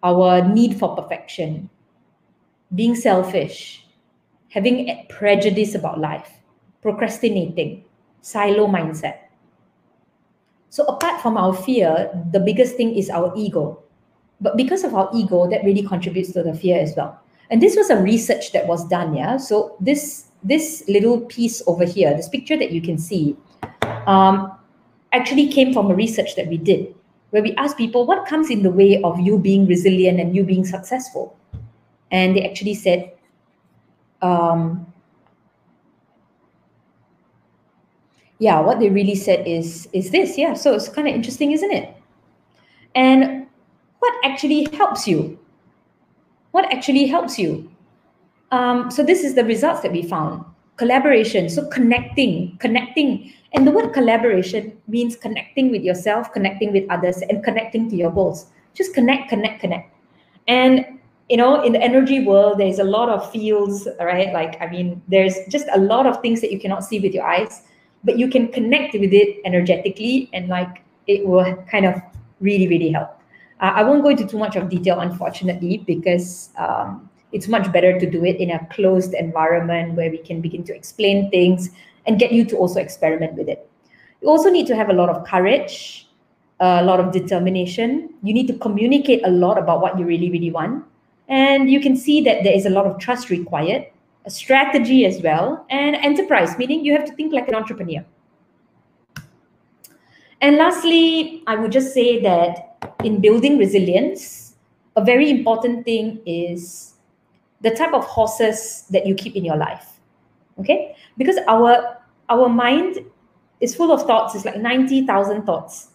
our need for perfection, being selfish, having a prejudice about life, procrastinating, silo mindset. So apart from our fear, the biggest thing is our ego. But because of our ego, that really contributes to the fear as well. And this was a research that was done, yeah? So this little piece over here, this picture that you can see, actually came from a research that we did, where we asked people, what comes in the way of you being resilient and you being successful? And they actually said, what they really said is this, yeah. So it's kind of interesting, isn't it? And what actually helps you? What actually helps you? So this is the results that we found. Collaboration, so connecting. And the word collaboration means connecting with yourself, connecting with others, and connecting to your goals. Just connect. And, in the energy world, there's a lot of fields, right? There's just a lot of things that you cannot see with your eyes, but you can connect with it energetically and it will kind of really, really help. I won't go into too much of detail, unfortunately, because it's much better to do it in a closed environment where we can begin to explain things and get you to also experiment with it. You also need to have a lot of courage, a lot of determination. You need to communicate a lot about what you really, really want. And you can see that there is a lot of trust required, a strategy as well, and enterprise, meaning you have to think like an entrepreneur. And lastly, I would just say that in building resilience, a very important thing is the type of horses that you keep in your life. Okay? Because our mind is full of thoughts. It's like 90,000 thoughts.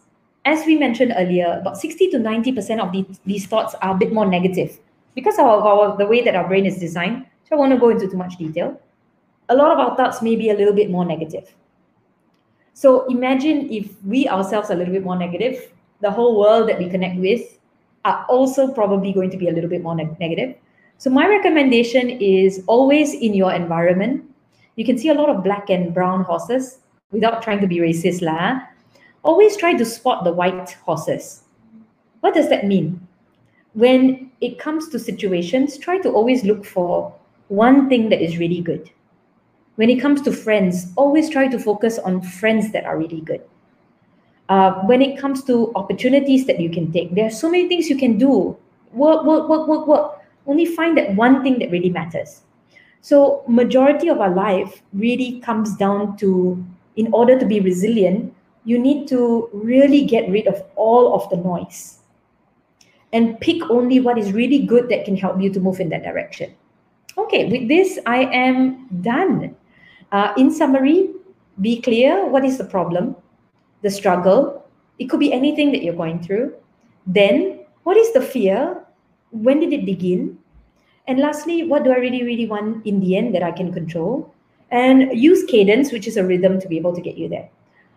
As we mentioned earlier, about 60 to 90% of these thoughts are a bit more negative because of the way that our brain is designed So I won't go into too much detail. A lot of our thoughts may be a little bit more negative. So imagine if we ourselves are a little bit more negative, the whole world that we connect with are also probably going to be a little bit more negative. So my recommendation is always in your environment. You can see a lot of black and brown horses without trying to be racist lah. Always try to spot the white horses. What does that mean? When it comes to situations, try to always look for one thing that is really good. When it comes to friends, always try to focus on friends that are really good. When it comes to opportunities that you can take, there are so many things you can do. Work. Only find that one thing that really matters. So majority of our life really comes down to, in order to be resilient, you need to really get rid of all of the noise and pick only what is really good that can help you to move in that direction. Okay, with this, I am done. In summary, be clear, what is the problem, the struggle? It could be anything that you're going through. Then, what is the fear? When did it begin? And lastly, what do I really, really want in the end that I can control? And use cadence, which is a rhythm, to be able to get you there.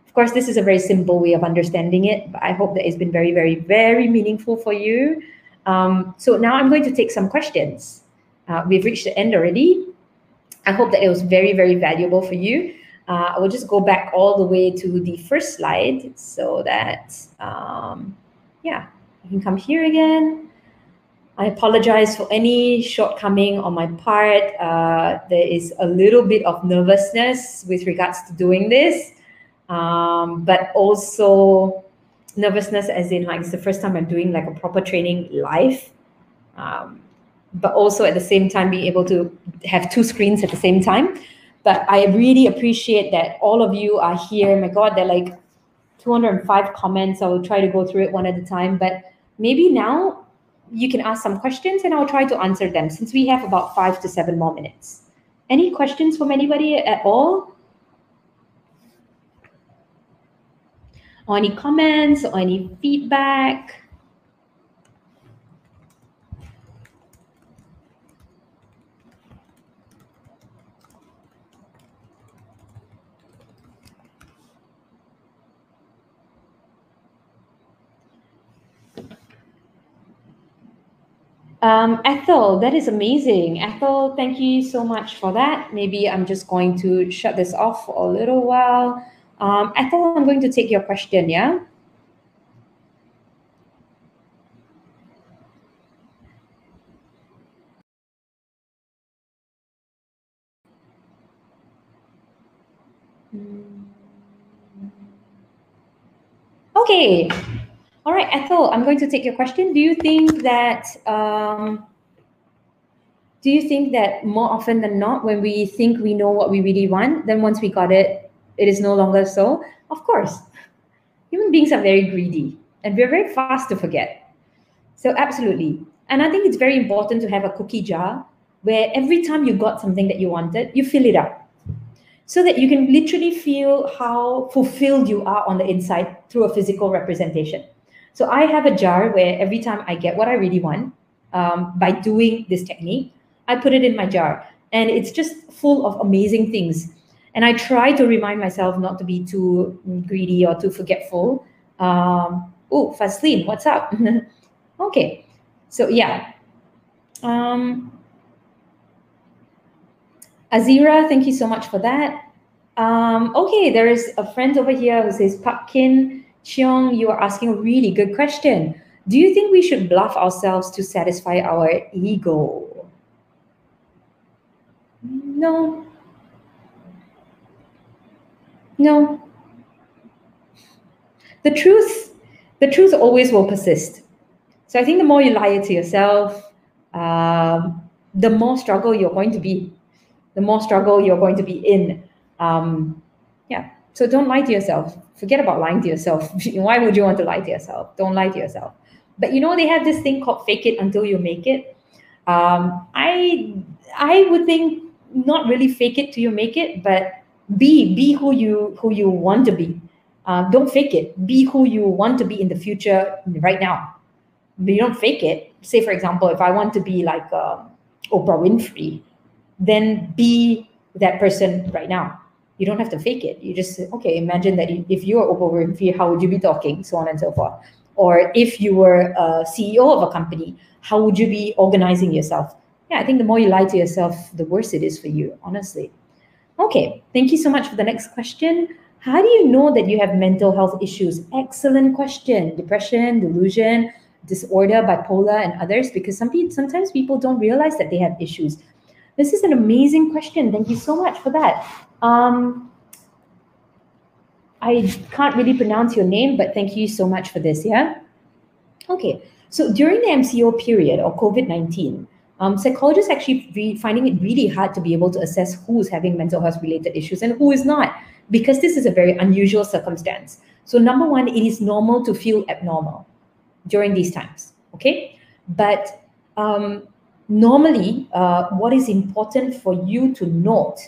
Of course, this is a very simple way of understanding it, but I hope that it's been very, very, very meaningful for you. So now I'm going to take some questions. We've reached the end already. I hope that it was very, very valuable for you. I will just go back all the way to the first slide so that, yeah, I can come here again. I apologize for any shortcoming on my part. There is a little bit of nervousness with regards to doing this, but also nervousness as in like it's the first time I'm doing like a proper training live. But also at the same time being able to have two screens at the same time. But I really appreciate that all of you are here. My God, there are like 205 comments. I will try to go through it one at a time. But maybe now you can ask some questions and I'll try to answer them since we have about 5 to 7 more minutes. Any questions from anybody at all? Or any comments or any feedback? Ethel, that is amazing. Ethel, thank you so much for that. Maybe I'm just going to shut this off for a little while. Ethel, I'm going to take your question, yeah? Okay. All right, Ethel, I'm going to take your question. Do you think that more often than not, when we think we know what we really want, then once we got it, it is no longer so? Of course. Human beings are very greedy and we're very fast to forget. So absolutely. And I think it's very important to have a cookie jar where every time you got something that you wanted, you fill it up so that you can literally feel how fulfilled you are on the inside through a physical representation. So I have a jar where every time I get what I really want, by doing this technique, I put it in my jar and it's just full of amazing things. And I try to remind myself not to be too greedy or too forgetful. Oh, Faslin, what's up? Okay, so yeah. Azira, thank you so much for that. Okay, there is a friend over here who says, Papkin Cheong, you are asking a really good question. Do you think we should bluff ourselves to satisfy our ego? No. No. The truth always will persist. So I think the more you lie to yourself, the more struggle you're going to be. The more struggle you're going to be in. Yeah. So don't lie to yourself. Forget about lying to yourself. Why would you want to lie to yourself? Don't lie to yourself. But you know, they have this thing called fake it until you make it. I would think not really fake it till you make it, but be who you want to be. Don't fake it. Be who you want to be in the future right now. But you don't fake it. Say, for example, if I want to be like Oprah Winfrey, then be that person right now. You don't have to fake it. You just, okay, imagine that if you are Oprah Winfrey, how would you be talking, so on and so forth. Or if you were a CEO of a company, how would you be organizing yourself? Yeah, I think the more you lie to yourself, the worse it is for you, honestly. Okay, thank you so much for the next question. How do you know that you have mental health issues? Excellent question. Depression, delusion, disorder, bipolar, and others, because sometimes people don't realize that they have issues. This is an amazing question. Thank you so much for that. I can't really pronounce your name, but thank you so much for this, yeah? Okay, so during the MCO period or COVID-19, psychologists actually finding it really hard to be able to assess who's having mental health related issues and who is not, because this is a very unusual circumstance. So number one, it is normal to feel abnormal during these times, okay? But normally, what is important for you to note,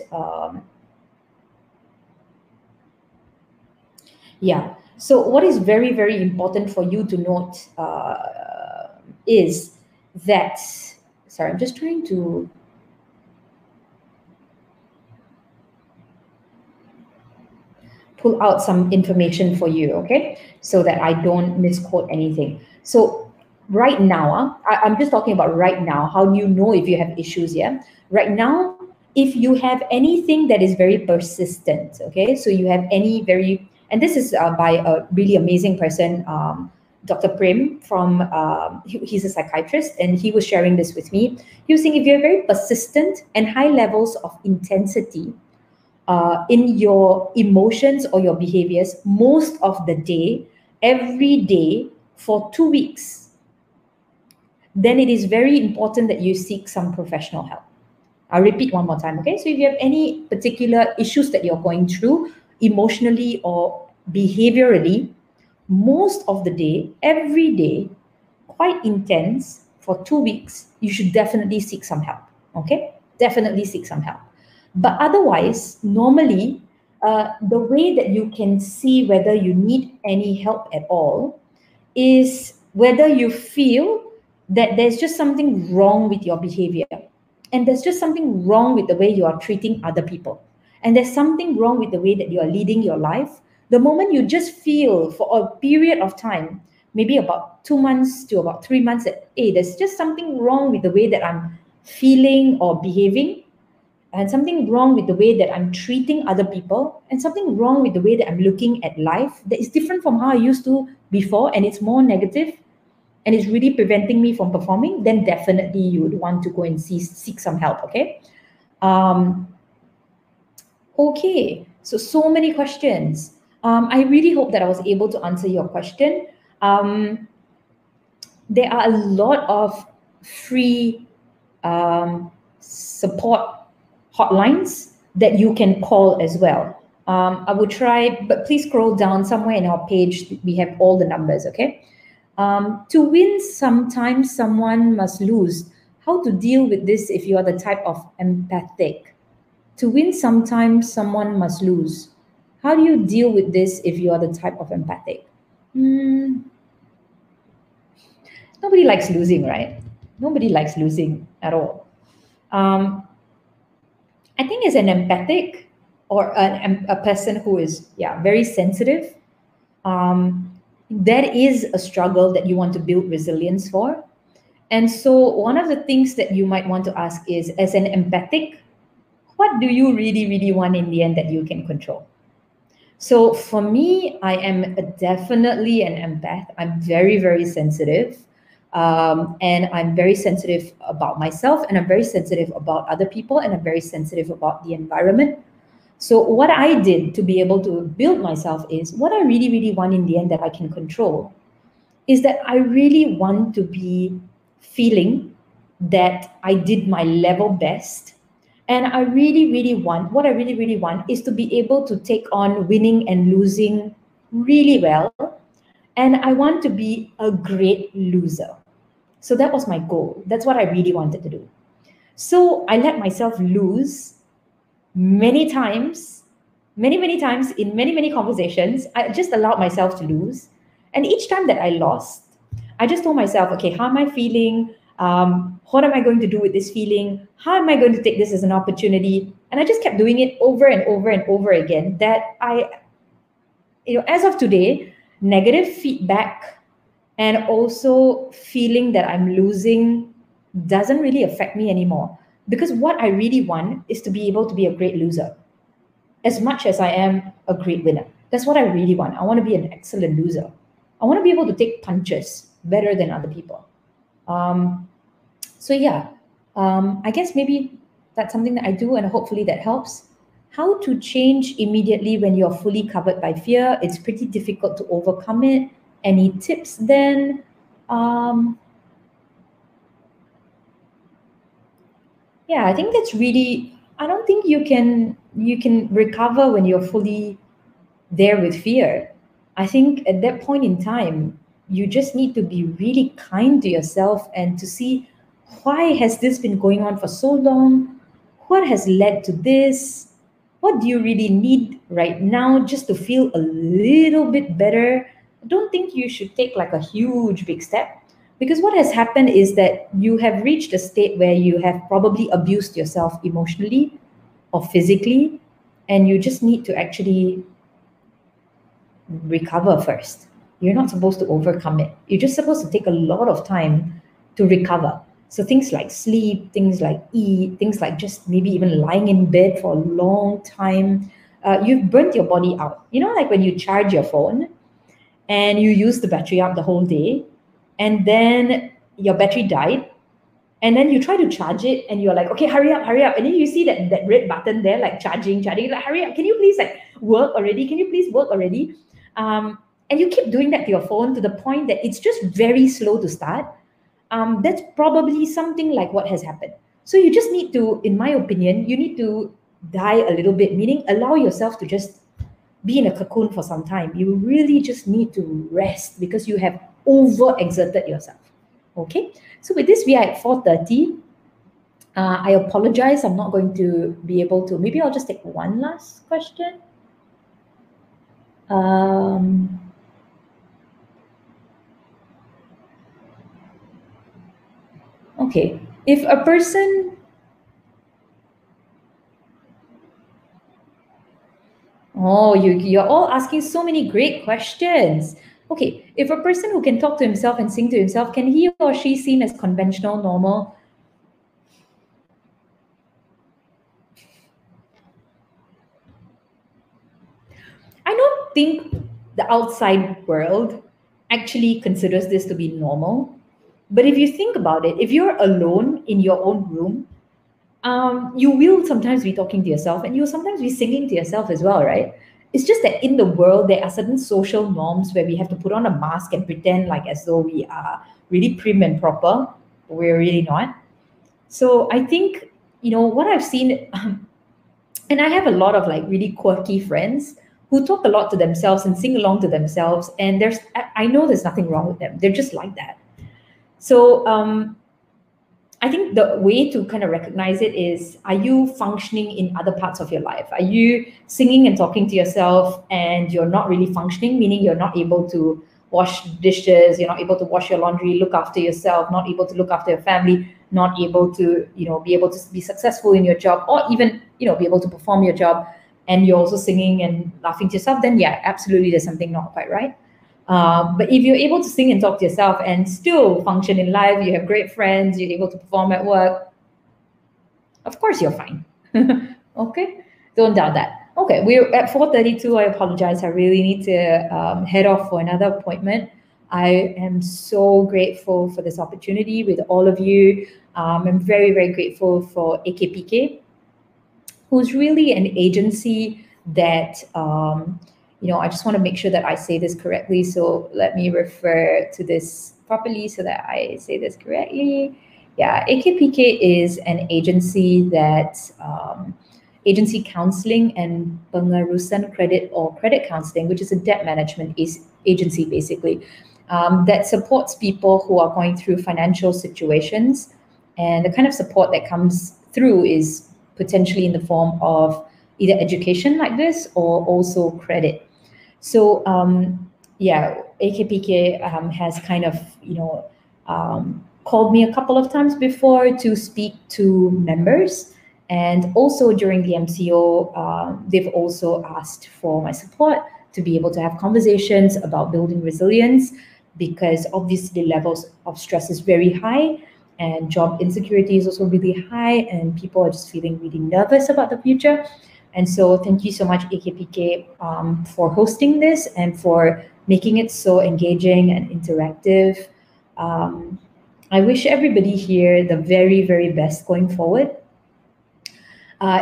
so what is very, very important for you to note is that, sorry, I'm just trying to pull out some information for you, okay? So that I don't misquote anything. So right now, I'm just talking about right now, how do you know if you have issues, yeah? Right now, if you have anything that is very persistent, okay? So you have any very, and this is by a really amazing person, Dr. Prem from, he's a psychiatrist, and he was sharing this with me. He was saying if you're very persistent and high levels of intensity in your emotions or your behaviors most of the day, every day for 2 weeks, then it is very important that you seek some professional help. I'll repeat one more time, okay? So if you have any particular issues that you're going through emotionally or behaviorally, most of the day, every day, quite intense for 2 weeks, you should definitely seek some help, okay? Definitely seek some help. But otherwise, normally, the way that you can see whether you need any help at all is whether you feel that there's just something wrong with your behavior, and there's just something wrong with the way you are treating other people, and there's something wrong with the way that you are leading your life. The moment you just feel for a period of time, maybe about 2 months to about 3 months, that, hey, there's just something wrong with the way that I'm feeling or behaving, and something wrong with the way that I'm treating other people, and something wrong with the way that I'm looking at life that is different from how I used to before, and it's more negative, and it's really preventing me from performing, then definitely you would want to go and seek some help, okay? Okay, so many questions. I really hope that I was able to answer your question. There are a lot of free support hotlines that you can call as well. I will try, but please scroll down somewhere in our page. We have all the numbers, okay? To win, sometimes someone must lose. How to deal with this if you are the type of empathic? To win, sometimes someone must lose. How do you deal with this if you are the type of empathic? Nobody likes losing, right? Nobody likes losing at all. I think as an empathic or a person who is, very sensitive, that is a struggle that you want to build resilience for. And so one of the things that you might want to ask is, as an empathic, what do you really, really want in the end that you can control? So for me, I am definitely an empath. I'm very, very sensitive. And I'm very sensitive about myself, and I'm very sensitive about other people, and I'm very sensitive about the environment. So what I did to be able to build myself is, what I really, really want in the end that I can control is that I really want to be feeling that I did my level best. And I really, really want, what I really, really want is to be able to take on winning and losing really well. And I want to be a great loser. So that was my goal. That's what I really wanted to do. So I let myself lose many times, many times in many conversations. I just allowed myself to lose. And each time that I lost, I just told myself, okay, how am I feeling? What am I going to do with this feeling? How am I going to take this as an opportunity? And I just kept doing it over and over and over again, that as of today, negative feedback and also feeling that I'm losing doesn't really affect me anymore. Because what I really want is to be able to be a great loser as much as I am a great winner. That's what I really want. I want to be an excellent loser. I want to be able to take punches better than other people. So yeah, I guess maybe that's something that I do, and hopefully that helps. How to change immediately when you're fully covered by fear? It's pretty difficult to overcome it. Any tips then? Yeah, I think that's really, I don't think you can recover when you're fully there with fear. I think at that point in time, you just need to be really kind to yourself and to see, why has this been going on for so long? What has led to this? What do you really need right now just to feel a little bit better? I don't think you should take like a huge big step, because what has happened is that you have reached a state where you have probably abused yourself emotionally or physically, and you just need to actually recover first. You're not supposed to overcome it. You're just supposed to take a lot of time to recover. So things like sleep, things like eat, things like just maybe even lying in bed for a long time. You've burnt your body out. Like when you charge your phone and you use the battery up the whole day, and then your battery died, and then you try to charge it and you're like, okay, hurry up, and then you see that red button there, like charging, like, hurry up, can you please like work already, and you keep doing that to your phone to the point that it's just very slow to start. That's probably something like what has happened. So you just need to, in my opinion, you need to die a little bit, meaning allow yourself to just be in a cocoon for some time. You really just need to rest because you have overexerted yourself. Okay, so with this, we are at 4:30. I apologize, I'm not going to be able to. Maybe I'll just take one last question. Okay, if a person, you're all asking so many great questions. Okay, if a person who can talk to himself and sing to himself, can he or she seem as conventional, normal? I don't think the outside world actually considers this to be normal. But if you think about it, if you're alone in your own room, you will sometimes be talking to yourself, and you'll sometimes be singing to yourself as well, right? It's just that in the world, there are certain social norms where we have to put on a mask and pretend like as though we are really prim and proper, but we're really not. So I think, what I've seen, and I have a lot of like really quirky friends who talk a lot to themselves and sing along to themselves. And I know there's nothing wrong with them. They're just like that. So I think the way to kind of recognize it is, are you functioning in other parts of your life? Are you singing and talking to yourself and you're not really functioning, meaning you're not able to wash dishes, you're not able to wash your laundry, look after yourself, not able to look after your family, not able to, be able to be successful in your job, or even, be able to perform your job, and you're also singing and laughing to yourself, then yeah, absolutely there's something not quite right. But if you're able to sing and talk to yourself and still function in life, you have great friends, you're able to perform at work, of course you're fine. Okay, don't doubt that. Okay, we're at 4:32. I apologize. I really need to head off for another appointment. I am so grateful for this opportunity with all of you. I'm very, very grateful for AKPK, who's really an agency that, I just want to make sure that I say this correctly. So let me refer to this properly so that I say this correctly. Yeah, AKPK is an agency that, agency counseling and pengurusan credit, or credit counseling, which is a debt management agency basically, that supports people who are going through financial situations. And the kind of support that comes through is potentially in the form of either education like this or also credit. So yeah, AKPK has kind of, called me a couple of times before to speak to members. And also during the MCO, they've also asked for my support to be able to have conversations about building resilience, because obviously levels of stress is very high and job insecurity is also really high, and people are just feeling really nervous about the future. And so thank you so much, AKPK, for hosting this and for making it so engaging and interactive. I wish everybody here the very, very best going forward.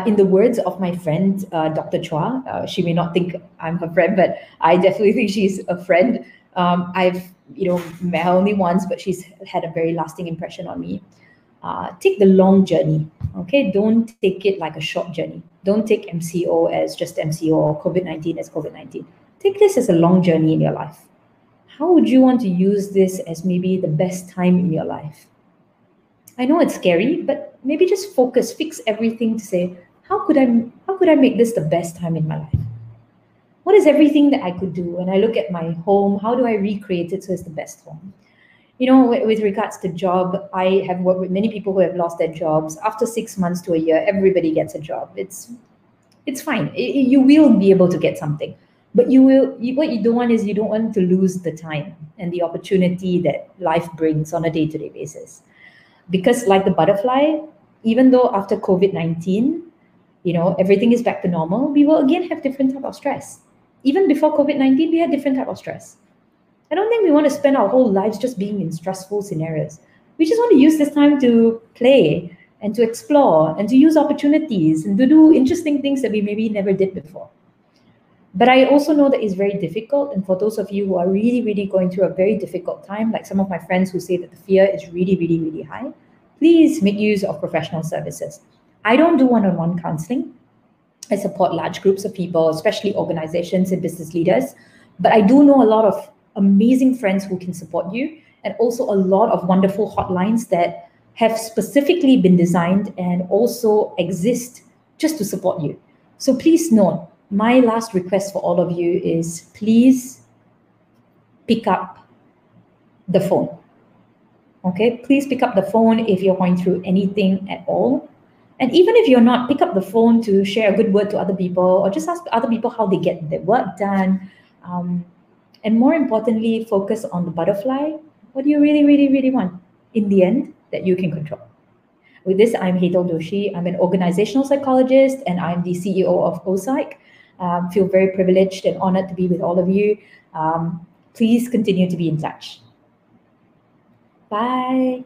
In the words of my friend, Dr. Chua, she may not think I'm her friend, but I definitely think she's a friend. I've met her only once, but she's had a very lasting impression on me. Take the long journey, okay? Don't take it like a short journey. Don't take MCO as just MCO or COVID-19 as COVID-19. Take this as a long journey in your life. How would you want to use this as maybe the best time in your life? I know it's scary, but maybe just fix everything to say, how could I make this the best time in my life? What is everything that I could do? When I look at my home, how do I recreate it so it's the best home? With regards to job, I have worked with many people who have lost their jobs. After 6 months to a year, everybody gets a job. It's fine. You will be able to get something. But what you don't want is you don't want to lose the time and the opportunity that life brings on a day-to-day basis. Because like the butterfly, even though after COVID-19, everything is back to normal, we will again have different type of stress. Even before COVID-19, we had different type of stress. I don't think we want to spend our whole lives just being in stressful scenarios. We just want to use this time to play and to explore and to use opportunities and to do interesting things that we maybe never did before. But I also know that it's very difficult. And for those of you who are really, really going through a very difficult time, like some of my friends who say that the fear is really, really, really high, please make use of professional services. I don't do one-on-one counseling. I support large groups of people, especially organizations and business leaders. But I do know a lot of amazing friends who can support you, and also a lot of wonderful hotlines that have specifically been designed and also exist just to support you. So please note, my last request for all of you is please pick up the phone. Okay, please pick up the phone if you're going through anything at all. And even if you're not, pick up the phone to share a good word to other people, or just ask other people how they get their work done. And more importantly, focus on the butterfly. What do you really, really, really want in the end that you can control? With this, I'm Hetal Doshi. I'm an organizational psychologist, and I'm the CEO of OPSYCH. Feel very privileged and honored to be with all of you. Please continue to be in touch. Bye.